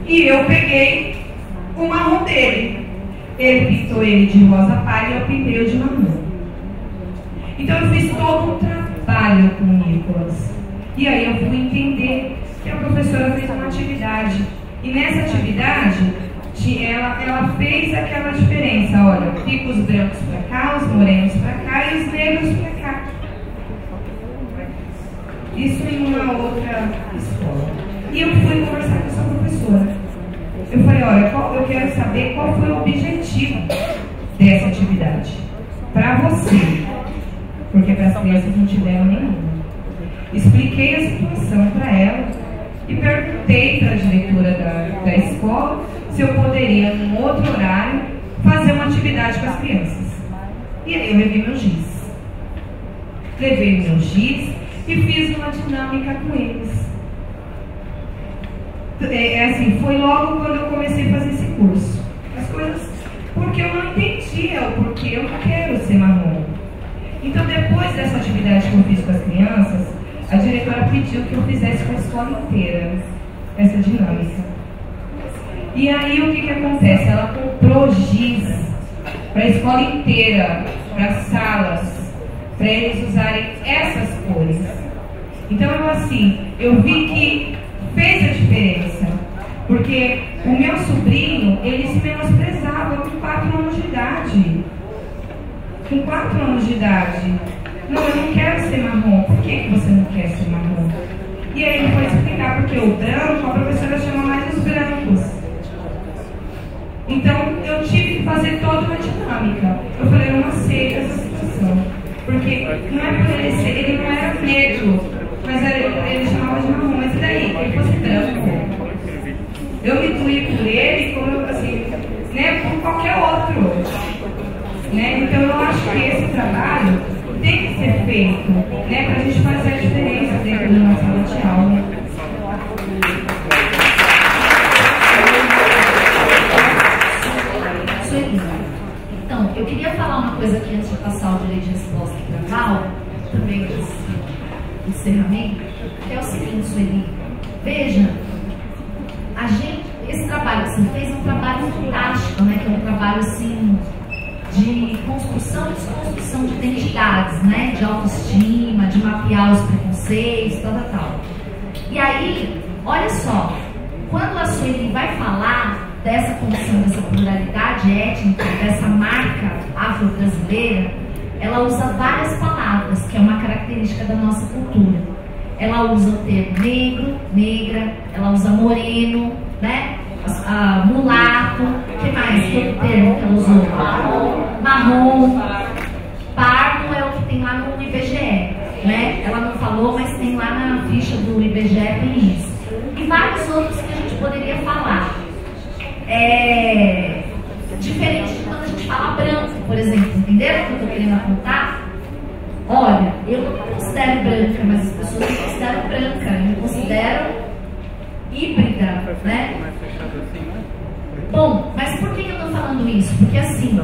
S2: E eu peguei o marrom dele. Ele pintou ele de rosa palha e eu pintei o de marrom. Então eu fiz todo um trabalho com o Nicolas. E aí eu fui entender que a professora fez uma atividade. E nessa atividade, ela fez aquela diferença. Olha, fica os brancos para cá, os morenos para cá e os negros para cá.
S13: Isso em uma outra escola. E eu fui conversar com essa professora. Eu falei, olha, eu quero saber qual foi o objetivo dessa atividade. Para você. Porque para as crianças não tiveram nenhuma. Expliquei a situação para ela e perguntei para a diretora da escola se eu poderia, num outro horário, fazer uma atividade com as crianças. E aí eu levei meu giz. Levei meu giz e fiz uma dinâmica com eles. Assim, foi logo quando eu comecei a fazer esse curso. As coisas, porque eu não entendia o porquê eu não quero ser marrom. Então, depois dessa atividade que eu fiz com as crianças, a diretora pediu que eu fizesse com a escola inteira essa dinâmica. E aí o que acontece? Ela comprou giz para a escola inteira, para as salas, para eles usarem essas cores. Então eu vi que fez a diferença, porque o meu sobrinho, ele se menosprezava com 4 anos de idade. Com 4 anos de idade. Não, eu não quero ser marrom. Por que você não quer ser marrom? E aí ele foi explicar porque o branco, a professora chama mais os brancos. Então eu tive que fazer toda uma dinâmica. Eu falei, eu não aceito essa situação. Porque não é por ele ser, ele não era negro, mas ele chamava de marrom. Mas e daí? Ele fosse branco. Eu me doí por ele como assim, né, por qualquer outro. Né? Então eu acho que esse trabalho tem que ser feito, né, para a gente fazer a diferença dentro da nossa sala de aula.
S1: Então, eu queria falar uma coisa aqui antes de passar o direito de resposta para a Val, também do encerramento, que é o seguinte, Sueli. Veja, esse trabalho que você fez é um trabalho fantástico, né, que é um trabalho assim de construção e desconstrução de identidades, né? De autoestima, de mapear os preconceitos, tal. E aí, olha só, quando a Sueli vai falar dessa condição, dessa pluralidade étnica, dessa marca afro-brasileira, ela usa várias palavras, que é uma característica da nossa cultura. Ela usa o termo negro, negra, ela usa moreno, né? Mulato, o que mais? Que outro termo que ela usou? Marrom, pardo é o que tem lá no IBGE, né? Ela não falou, mas tem lá na ficha do IBGE, tem isso. E vários outros que a gente poderia falar. Diferente de quando a gente fala branco, por exemplo, entenderam o que eu estou querendo apontar? Olha, eu não me considero branca, mas as pessoas me consideram branca, eu me considero híbrida, né? Bom, mas por que eu estou falando isso? Porque assim,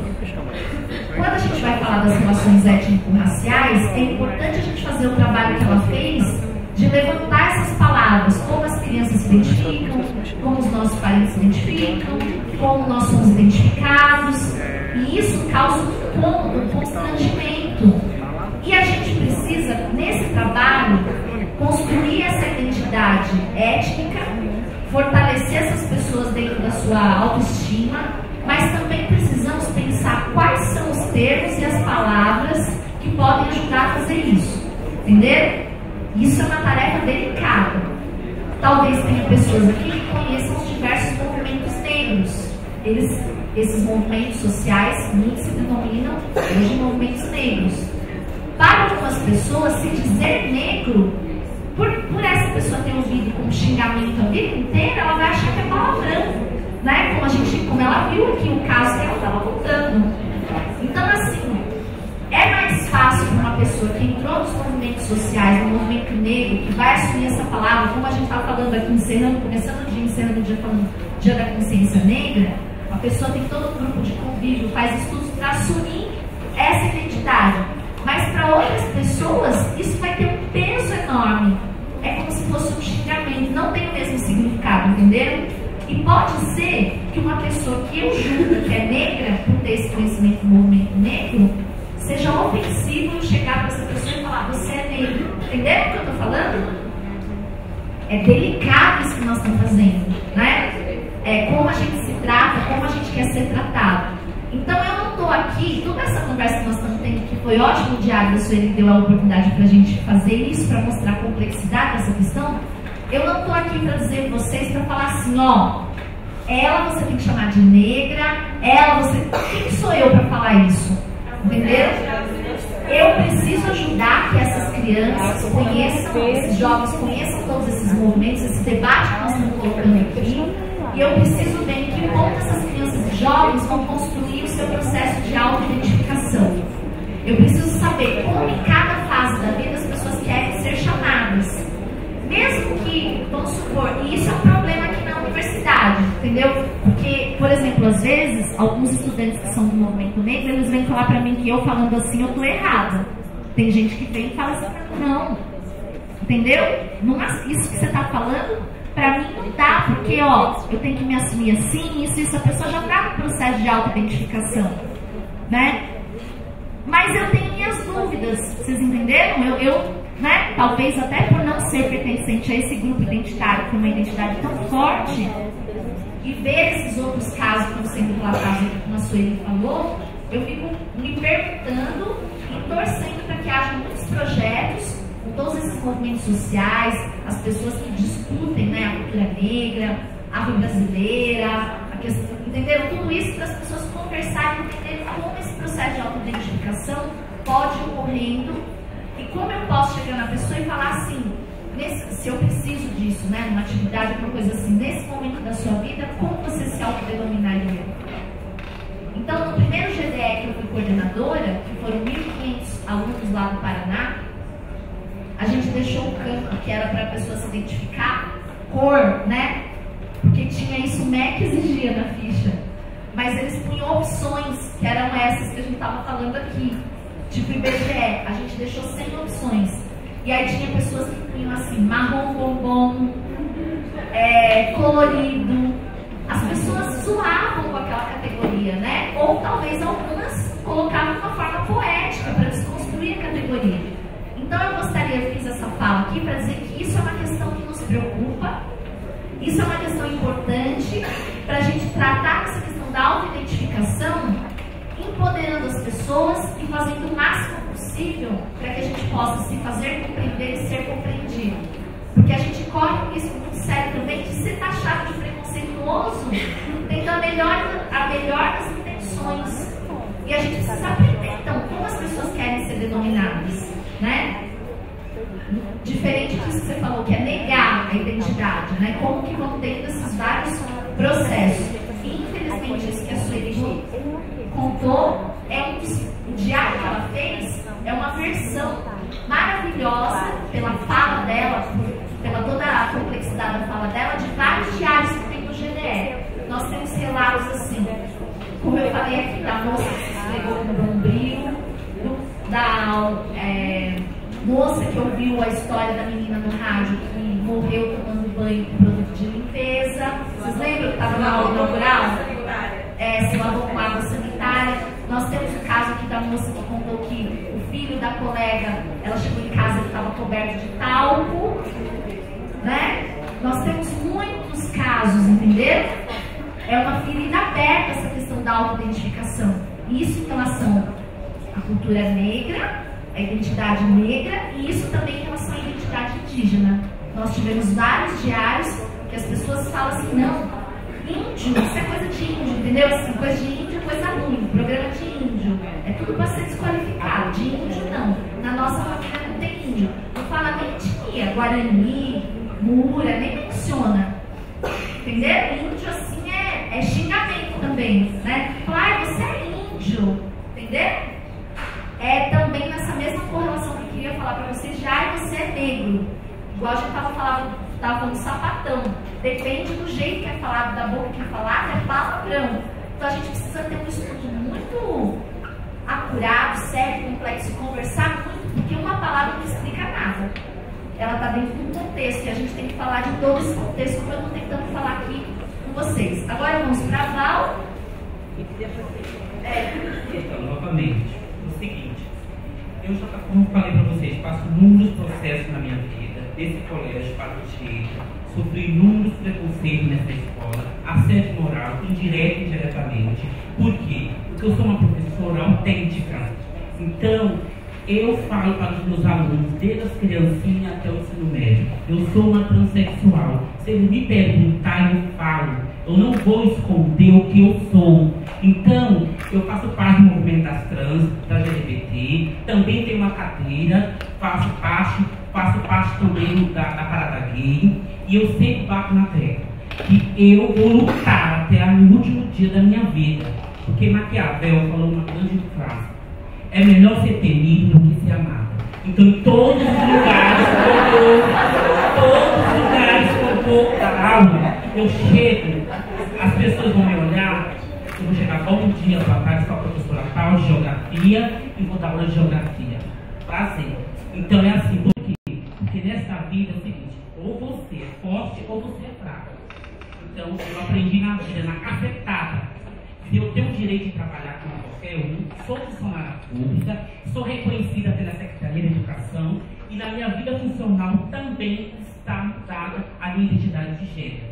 S1: quando a gente vai falar das relações étnico-raciais, é importante a gente fazer o trabalho que ela fez de levantar essas palavras, como as crianças se identificam, como os nossos parentes se identificam, como nós somos identificados, e isso causa um incômodo, um constrangimento. E a gente precisa, nesse trabalho, construir essa identidade étnica, fortalecer essas pessoas dentro da sua autoestima, mas também precisamos pensar quais são os termos e as palavras que podem ajudar a fazer isso. Entenderam? Isso é uma tarefa delicada. Talvez tenha pessoas aqui que conheçam os diversos movimentos negros. Esses movimentos sociais, muitos se denominam hoje movimentos negros. Para algumas pessoas, se dizer negro, por essa pessoa ter ouvido como xingamento a vida inteira, ela vai achar que é palavrão, né? Como ela viu aqui o caso que ela estava contando. Então, assim, é mais fácil para uma pessoa que entrou nos movimentos sociais, no movimento negro, que vai assumir essa palavra, como a gente está falando aqui, começando o dia, encerrando o dia, falando Dia da Consciência Negra, a pessoa tem todo um grupo de convívio, faz estudos para assumir essa identidade. Mas para outras pessoas, isso vai ter um peso enorme. É como se fosse um xingamento, não tem o mesmo significado, entenderam? E pode ser que uma pessoa que eu julgo que é negra, por ter esse conhecimento do movimento negro, seja ofensivo eu chegar para essa pessoa e falar, você é negro. Entenderam o que eu estou falando? É delicado isso que nós estamos fazendo, né? É como a gente se trata, como a gente quer ser tratado. Então eu não estou aqui, toda essa conversa que nós estamos tendo aqui foi ótimo o diário da Sueli, deu a oportunidade para a gente fazer isso, para mostrar a complexidade dessa questão. Eu não estou aqui para dizer para vocês, para falar assim, ó, ela você tem que chamar de negra, ela você... Quem sou eu para falar isso? Entendeu? Eu preciso ajudar que essas crianças conheçam, esses jovens conheçam todos esses movimentos, esse debate que nós estamos colocando aqui. E eu preciso ver em que ponto essas crianças e jovens vão construir o seu processo de auto-identificação. Eu preciso saber como em cada fase da vida as pessoas querem ser chamadas. Mesmo que, vamos supor, e isso é um problema aqui na universidade, entendeu? Porque, por exemplo, às vezes, alguns estudantes que são do movimento negro, eles vêm falar pra mim que eu falando assim, eu tô errada. Tem gente que vem e fala assim, não. Entendeu? Isso que você tá falando, pra mim não dá, porque, ó, eu tenho que me assumir assim, isso, a pessoa já tá no processo de auto-identificação, né? Mas eu tenho minhas dúvidas, vocês entenderam? Né? Talvez até por não ser pertencente a esse grupo identitário, com uma identidade tão forte, e ver esses outros casos que estão sendo relatados, como a Sueli falou, eu fico me perguntando e torcendo para que haja muitos projetos com todos esses movimentos sociais, as pessoas que discutem, né, a cultura negra, a afro-brasileira, a questão, entenderam? Tudo isso para as pessoas conversarem e entenderem como esse processo de auto-identificação pode ir ocorrendo. E como eu posso chegar na pessoa e falar assim, se eu preciso disso, né, numa atividade, alguma coisa assim, nesse momento da sua vida, como você se autodenominaria? Então, no primeiro GDE que eu fui coordenadora, que foram 1.500 alunos lá do Paraná, a gente deixou o campo que era para a pessoa se identificar, cor, né? Porque tinha isso, o MEC exigia na ficha. Mas eles punham opções, que eram essas que a gente estava falando aqui. Tipo IBGE, a gente deixou 100 opções. E aí tinha pessoas que punham assim, marrom bombom, colorido. As pessoas zoavam com aquela categoria, né? Ou talvez algumas colocavam de uma forma poética para desconstruir a categoria. Então eu fiz essa fala aqui para dizer que isso é uma questão que nos preocupa, isso é uma questão importante para a gente tratar essa questão da auto-identificação, empoderando as pessoas e fazendo o máximo possível para que a gente possa se fazer compreender e ser compreendido. Porque a gente corre um risco muito sério também de ser taxado de preconceituoso, tendo a melhor das intenções. E a gente precisa aprender, então, como as pessoas querem ser denominadas, né? Diferente disso que você falou, que é negar a identidade, né? Como que vão tendo esses vários processos. E, infelizmente, isso que a Sueli contou, o diário que ela fez é uma versão maravilhosa pela fala dela, pela toda a complexidade da fala dela, de vários diários que tem no GDE. Nós temos relatos assim, como eu falei aqui, da moça que se esfregou no bombril, da moça que ouviu a história da menina no rádio que morreu tomando banho com produto de limpeza. Vocês lembram que estava na aula inaugural? Se lavou com água sanitária. Nós temos o caso aqui da moça que contou que o filho da colega, ela chegou em casa e estava coberto de talco, né? Nós temos muitos casos, entenderam? É uma ferida aberta essa questão da auto-identificação. Isso em relação à cultura negra, a identidade negra, e isso também em relação à identidade indígena. Nós tivemos vários diários que as pessoas falam assim, não, índio, isso é coisa de índio, entendeu? Assim, coisa de índio é coisa ruim, programa de índio, é tudo para ser desqualificado, de índio não. Na nossa família não tem índio, não fala nem etnia, Guarani, Mura, nem menciona, entendeu? Índio assim é xingamento também, né? Falar, você é índio, entendeu? É também nessa mesma correlação que eu queria falar para vocês, já você é negro. Igual a gente estava falando sapatão. Depende do jeito que é falado, da boca que é falado, é palavrão. Então a gente precisa ter um estudo muito acurado, sério, complexo, conversar muito, porque uma palavra não explica nada. Ela está dentro de um contexto e a gente tem que falar de todo esse contexto, como eu estou tentando falar aqui com vocês. Agora vamos para a Val.
S3: Então, novamente, o seguinte, eu já, como falei para vocês, passo inúmeros processos na minha vida, desse colégio para o direito, sofri inúmeros preconceitos nessa escola, assédio moral, indireto e indiretamente. Por quê? Porque eu sou uma professora autêntica. Então, eu falo para os meus alunos, desde as criancinhas até o ensino médio, eu sou uma transexual. Se ele me perguntar, eu falo. Eu não vou esconder o que eu sou. Então, eu faço parte do movimento das trans, da LGBT, também tenho uma cadeira, faço parte também da parada gay, e eu sempre bato na tecla que eu vou lutar até o último dia da minha vida. Porque Maquiavel falou uma grande frase: é melhor ser temido do que ser amado. Então, em todos os lugares que eu vou dar aula, eu chego, as pessoas vão me olhar, eu vou chegar bom dia, boa tarde, sou a professora tal de geografia e vou dar aula de geografia. Prazer. Então é assim, por quê? Porque nessa vida é o seguinte: ou você é forte ou você é fraco. Então eu aprendi na vida, na cafetada. Eu tenho o direito de trabalhar como qualquer um, sou funcionária pública, sou reconhecida pela Secretaria de Educação e na minha vida funcional também está mudada a minha identidade de gênero.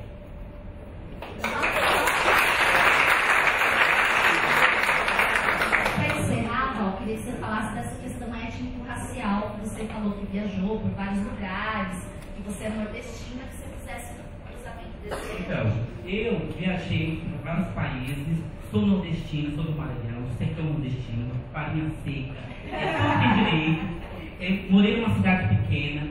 S1: Para encerrar, Val, queria que você falasse dessa questão étnico-racial, que você falou que viajou por vários lugares, que você é nordestina, que você fizesse um cruzamento desse.
S3: Então, eu viajei para vários países, sou nordestino, sou do Maranhão, sertão nordestino, farinha seca, tudo tem direito, morei numa cidade pequena,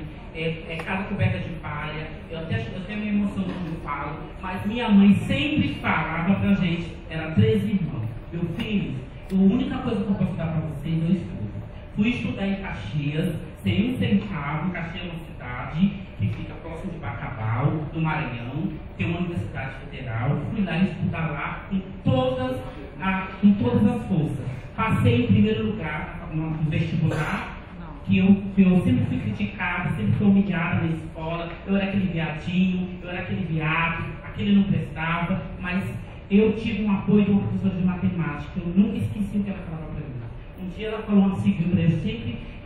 S3: casa coberta de palha, eu até me emociono quando eu falo, mas minha mãe sempre falava pra gente, era 13 irmãos, meu filho, a única coisa que eu posso dar pra vocês é o estudo. Fui estudar em Caxias, sem um centavo. Caxias é uma cidade que fica próximo de Bacabal, no Maranhão, tem uma universidade federal. Fui lá estudar lá com todas as forças. Passei em primeiro lugar no vestibular, que eu sempre fui criticada, sempre fui humilhada na escola. Eu era aquele viadinho, eu era aquele viado, aquele não prestava, mas eu tive um apoio de uma professora de matemática. Eu nunca esqueci o que ela falava para mim. Um dia ela falou assim para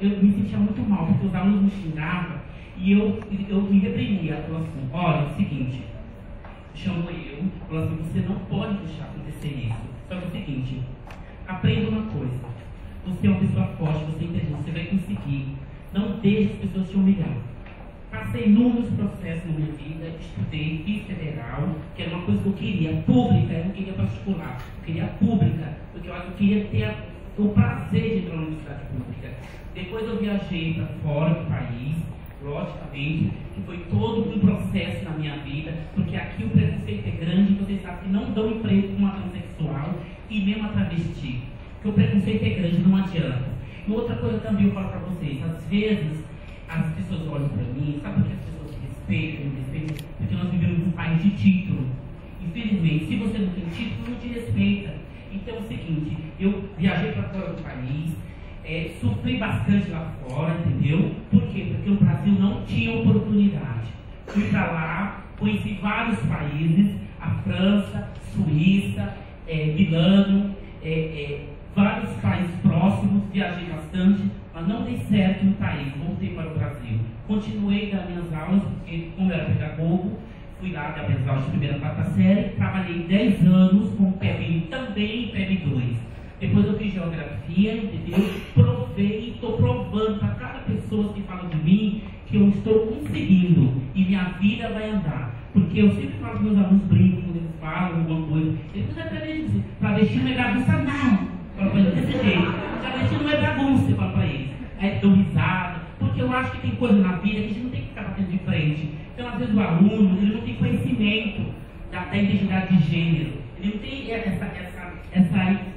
S3: eu me sentia muito mal, porque os alunos me xingavam e eu me reprimia. Ela falou assim: olha, é o seguinte, chamou eu, falou assim: você não pode deixar acontecer isso. Só que é o seguinte, aprenda uma coisa, você é uma pessoa forte, você é inteligente, você vai conseguir. Não deixe as pessoas te humilhar. Passei inúmeros processos na minha vida, estudei, fiz federal, que era uma coisa que eu queria, pública, eu não queria particular, eu queria pública, porque eu queria ter o prazer de entrar na universidade pública. Depois eu viajei para fora do país, logicamente, que foi todo um processo na minha vida, porque aqui o preconceito é grande, vocês sabem que não dão emprego para uma transexual e mesmo a travesti, porque o preconceito é grande, não adianta. E outra coisa também eu falo para vocês, às vezes as pessoas olham para mim, sabe por que as pessoas me respeitam? Porque nós vivemos um país de título. Infelizmente, se você não tem título, não te respeita. Então é o seguinte, eu viajei para fora do país, sofri bastante lá fora, entendeu? Por quê? Porque o Brasil não tinha oportunidade. Fui para lá, conheci vários países, a França, Suíça, Milano, vários países próximos, viajei bastante, mas não dei certo no país, voltei para o Brasil. Continuei das minhas aulas, porque como eu era pedagogo, fui lá dar minhas aulas de primeira a quarta série, trabalhei 10 anos com PEB também e PEB 2. Depois eu fiz geografia, entendeu? Provei e estou provando para cada pessoa que fala de mim que eu estou conseguindo e minha vida vai andar. Porque eu sempre falo para os meus alunos, brinco quando eles falam alguma coisa. Eles dizem, travesti não é bagunça, não. Fala para eles desse jeito. Travesti não é bagunça, eu falo para eles. Aí dou risada, porque eu acho que tem coisa na vida que a gente não tem que ficar batendo de frente. Então, às vezes, o aluno ele não tem conhecimento da identidade de gênero. Ele não tem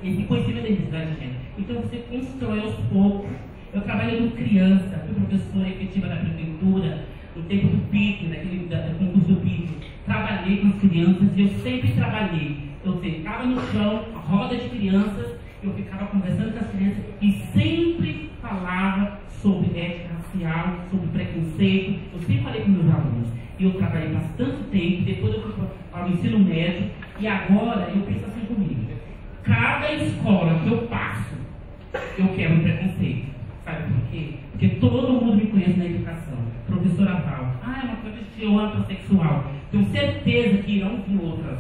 S3: esse conhecimento da identidade de gênero. Então, você constrói aos poucos. Eu trabalhei com criança, fui professora efetiva da prefeitura, no tempo do PIT, do concurso do PIT. Trabalhei com as crianças e eu sempre trabalhei. Eu sentava no chão, a roda de crianças, eu ficava conversando com as crianças e sempre falava sobre ética racial, sobre preconceito. Eu sempre falei com meus alunos. E eu trabalhei bastante tempo, depois eu fui para o ensino médio e agora eu penso assim comigo. Cada escola que eu passo, eu quebro preconceito. Sabe por quê? Porque todo mundo me conhece na educação. Professora Val, é uma travesti ou transexual. Tenho certeza que irão vir outras.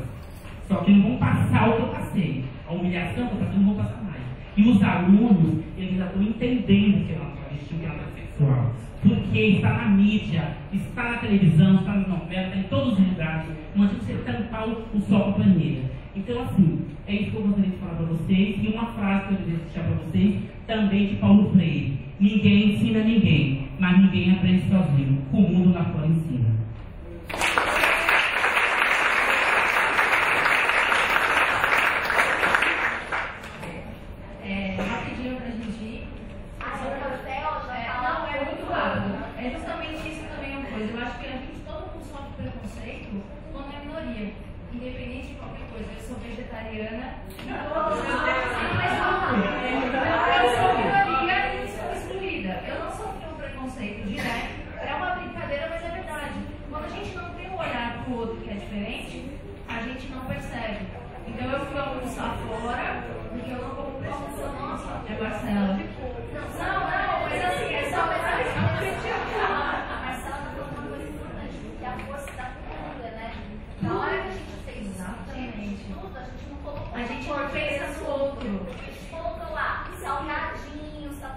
S3: Só que não vão passar o que eu passei. A humilhação que eu passei não vão passar mais. E os alunos, eles já estão entendendo que é uma travesti, que é uma transexual. Porque está na mídia, está na televisão, está na novela, está em todos os lugares. Não adianta você tampar o sol com a planilha. Então, assim, é isso que eu gostaria de falar para vocês. E uma frase que eu desejo deixar para vocês, também de Paulo Freire. Ninguém ensina ninguém, mas ninguém aprende sozinho. O mundo lá fora ensina.
S1: Rapidinho pra gente ir. Não, é muito rápido. É justamente isso também é uma coisa. Eu acho que a gente, todo mundo sofre preconceito quando é minoria. Independente de qualquer coisa. Eu sou vegetariana. Eu sou minoria e sou excluída. Eu não sofri um preconceito direto. É uma brincadeira, mas é verdade. Quando a gente não tem um olhar pro outro que é diferente, a gente não percebe. Então eu fui almoçar fora, porque eu não como presunção. Nossa, é Marcela. Não, mas assim, é só Marcela tá falando uma coisa importante, que é a força da cultura, né? Na hora que a gente fez exatamente tudo, a gente não colocou. A gente não pensa no outro. A gente colocou lá, salgadinhos, tal.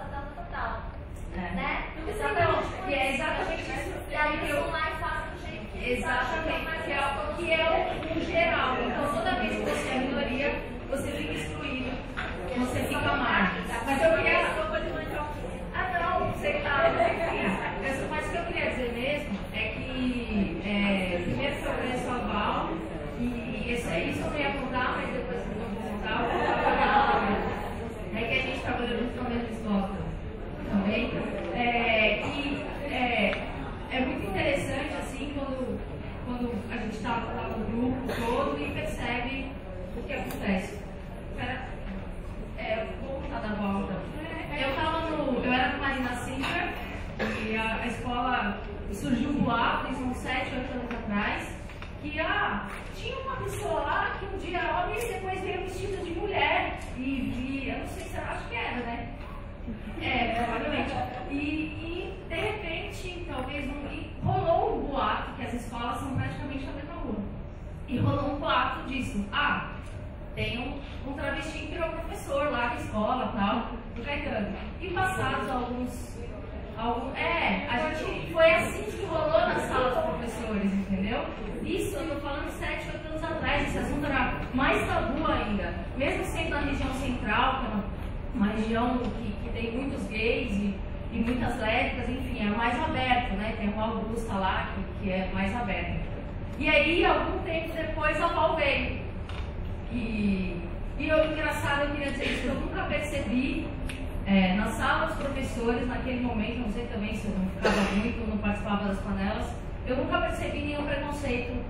S1: Né? Exatamente. E é exatamente isso. E aí eu lá e faço do jeito que exatamente, que é o geral. Então toda vez que você é minoria, você fica excluído, você fica à margem. Mas eu queria. Não, você tá. Mas o que eu queria dizer mesmo é que primeiro que eu conheço a Val, e isso eu não ia contar, mas depois que eu vou contar, eu vou falar. É que a gente trabalhou junto na mesma escola também. É muito interessante assim quando a gente está lá no grupo todo e percebe o que acontece. Vou contar da volta. Eu era no Marina Sintra e a escola surgiu um boato, uns 7, 8 anos atrás, que tinha uma pessoa lá que um dia era homem e depois veio vestida de mulher. E eu não sei se eu acho que era, né? Provavelmente. E de repente, talvez rolou um boato, que as escolas são praticamente na mesma rua. E rolou um boato disso. Tem um travesti que virou professor lá na escola, tal, do Caetano. E passados a gente foi assim que rolou na sala dos professores, entendeu? Isso eu tô falando 7, 8 anos atrás, esse assunto era mais tabu ainda. Mesmo sendo na região central, que é uma região que tem muitos gays e muitas lésbicas, enfim, é mais aberto, né? Tem uma Augusta lá que é mais aberta. E aí, algum tempo depois, a Val veio. Engraçado, eu queria dizer isso, que eu nunca percebi na sala dos professores, naquele momento, não sei também se eu não ficava muito, não participava das panelas, eu nunca percebi nenhum preconceito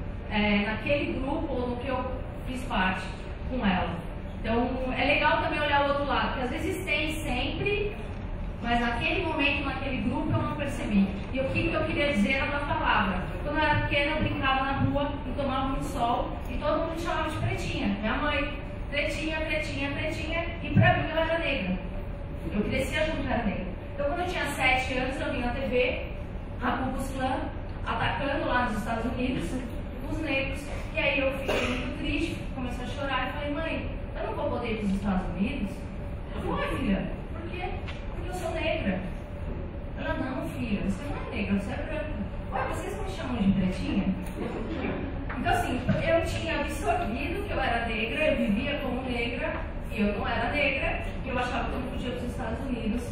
S1: naquele grupo ou no que eu fiz parte com ela. Então, é legal também olhar o outro lado, porque às vezes tem sempre, mas naquele momento, naquele grupo, eu não percebi. E o que eu queria dizer era da palavra. Quando eu era pequena, eu brincava na rua e tomava muito sol, e todo mundo me chamava de pretinha. Minha mãe, pretinha, e pra mim eu era negra. Eu crescia junto, era negra. Então, quando eu tinha 7 anos, eu vi na TV a Ku Klux Klan atacando lá nos Estados Unidos os negros. E aí eu fiquei muito triste, comecei a chorar e falei, mãe, eu não vou poder ir para os Estados Unidos? Ela falou, filha, por quê? Porque eu sou negra. Ela, não, filha, você não é negra, você é branca. Ué, vocês não me chamam de pretinha? Então, assim, eu tinha absorvido que eu era negra, eu vivia como negra, e eu não era negra, e eu achava que eu não podia ir para os Estados Unidos.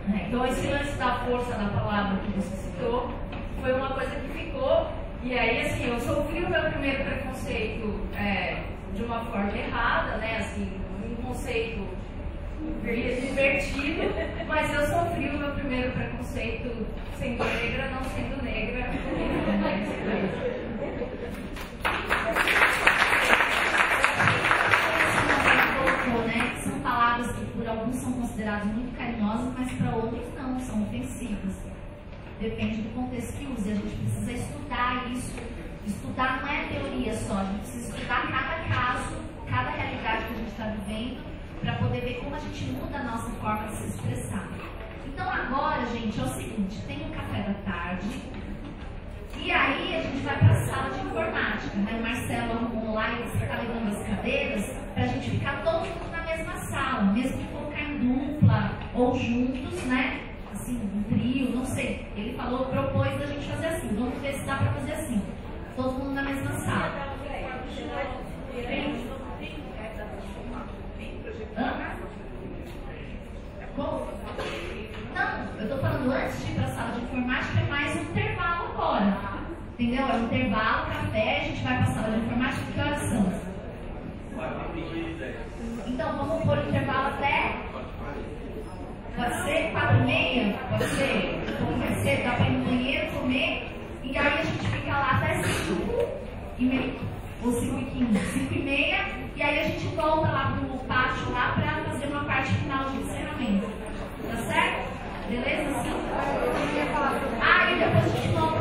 S1: Então, esse lance da força da palavra que você citou foi uma coisa que ficou. E aí, assim, eu sofri o meu primeiro preconceito de uma forma errada, né? Assim, um conceito divertido, mas eu sofri o meu primeiro preconceito sendo negra, não sendo negra. São palavras que por alguns são consideradas muito carinhosas, mas para outros não, são ofensivas. Depende do contexto que use. A gente precisa estudar isso. Estudar não é teoria só, a gente precisa estudar cada caso, cada realidade que a gente está vivendo, para poder ver como a gente muda a nossa forma de se expressar. Então agora, gente, é o seguinte, tem um café da tarde, e aí a gente vai para a sala de informática, né? O Marcelo arrumou lá e você está levando as cadeiras para a gente ficar todo mundo na mesma sala, mesmo que dupla ou juntos, né? Assim, um trio, não sei. Ele falou, propôs a gente fazer assim. Vamos ver se dá pra fazer assim. Todo mundo na mesma sala. Como? Não, eu tô falando antes de ir pra sala de informática, é mais um intervalo agora. Entendeu? É um intervalo, café, a gente vai pra sala de informática, que horas são? Então vamos pôr o intervalo até. Pode ser 4h30? Pode ser? Um pouco mais cedo, dá pra ir no banheiro, comer. E aí a gente fica lá até 5h30. Ou 5h15, 5h30. E aí a gente volta lá pro pátio lá pra fazer uma parte final de encerramento. Tá certo? Beleza? Sim? Ah, e depois a gente volta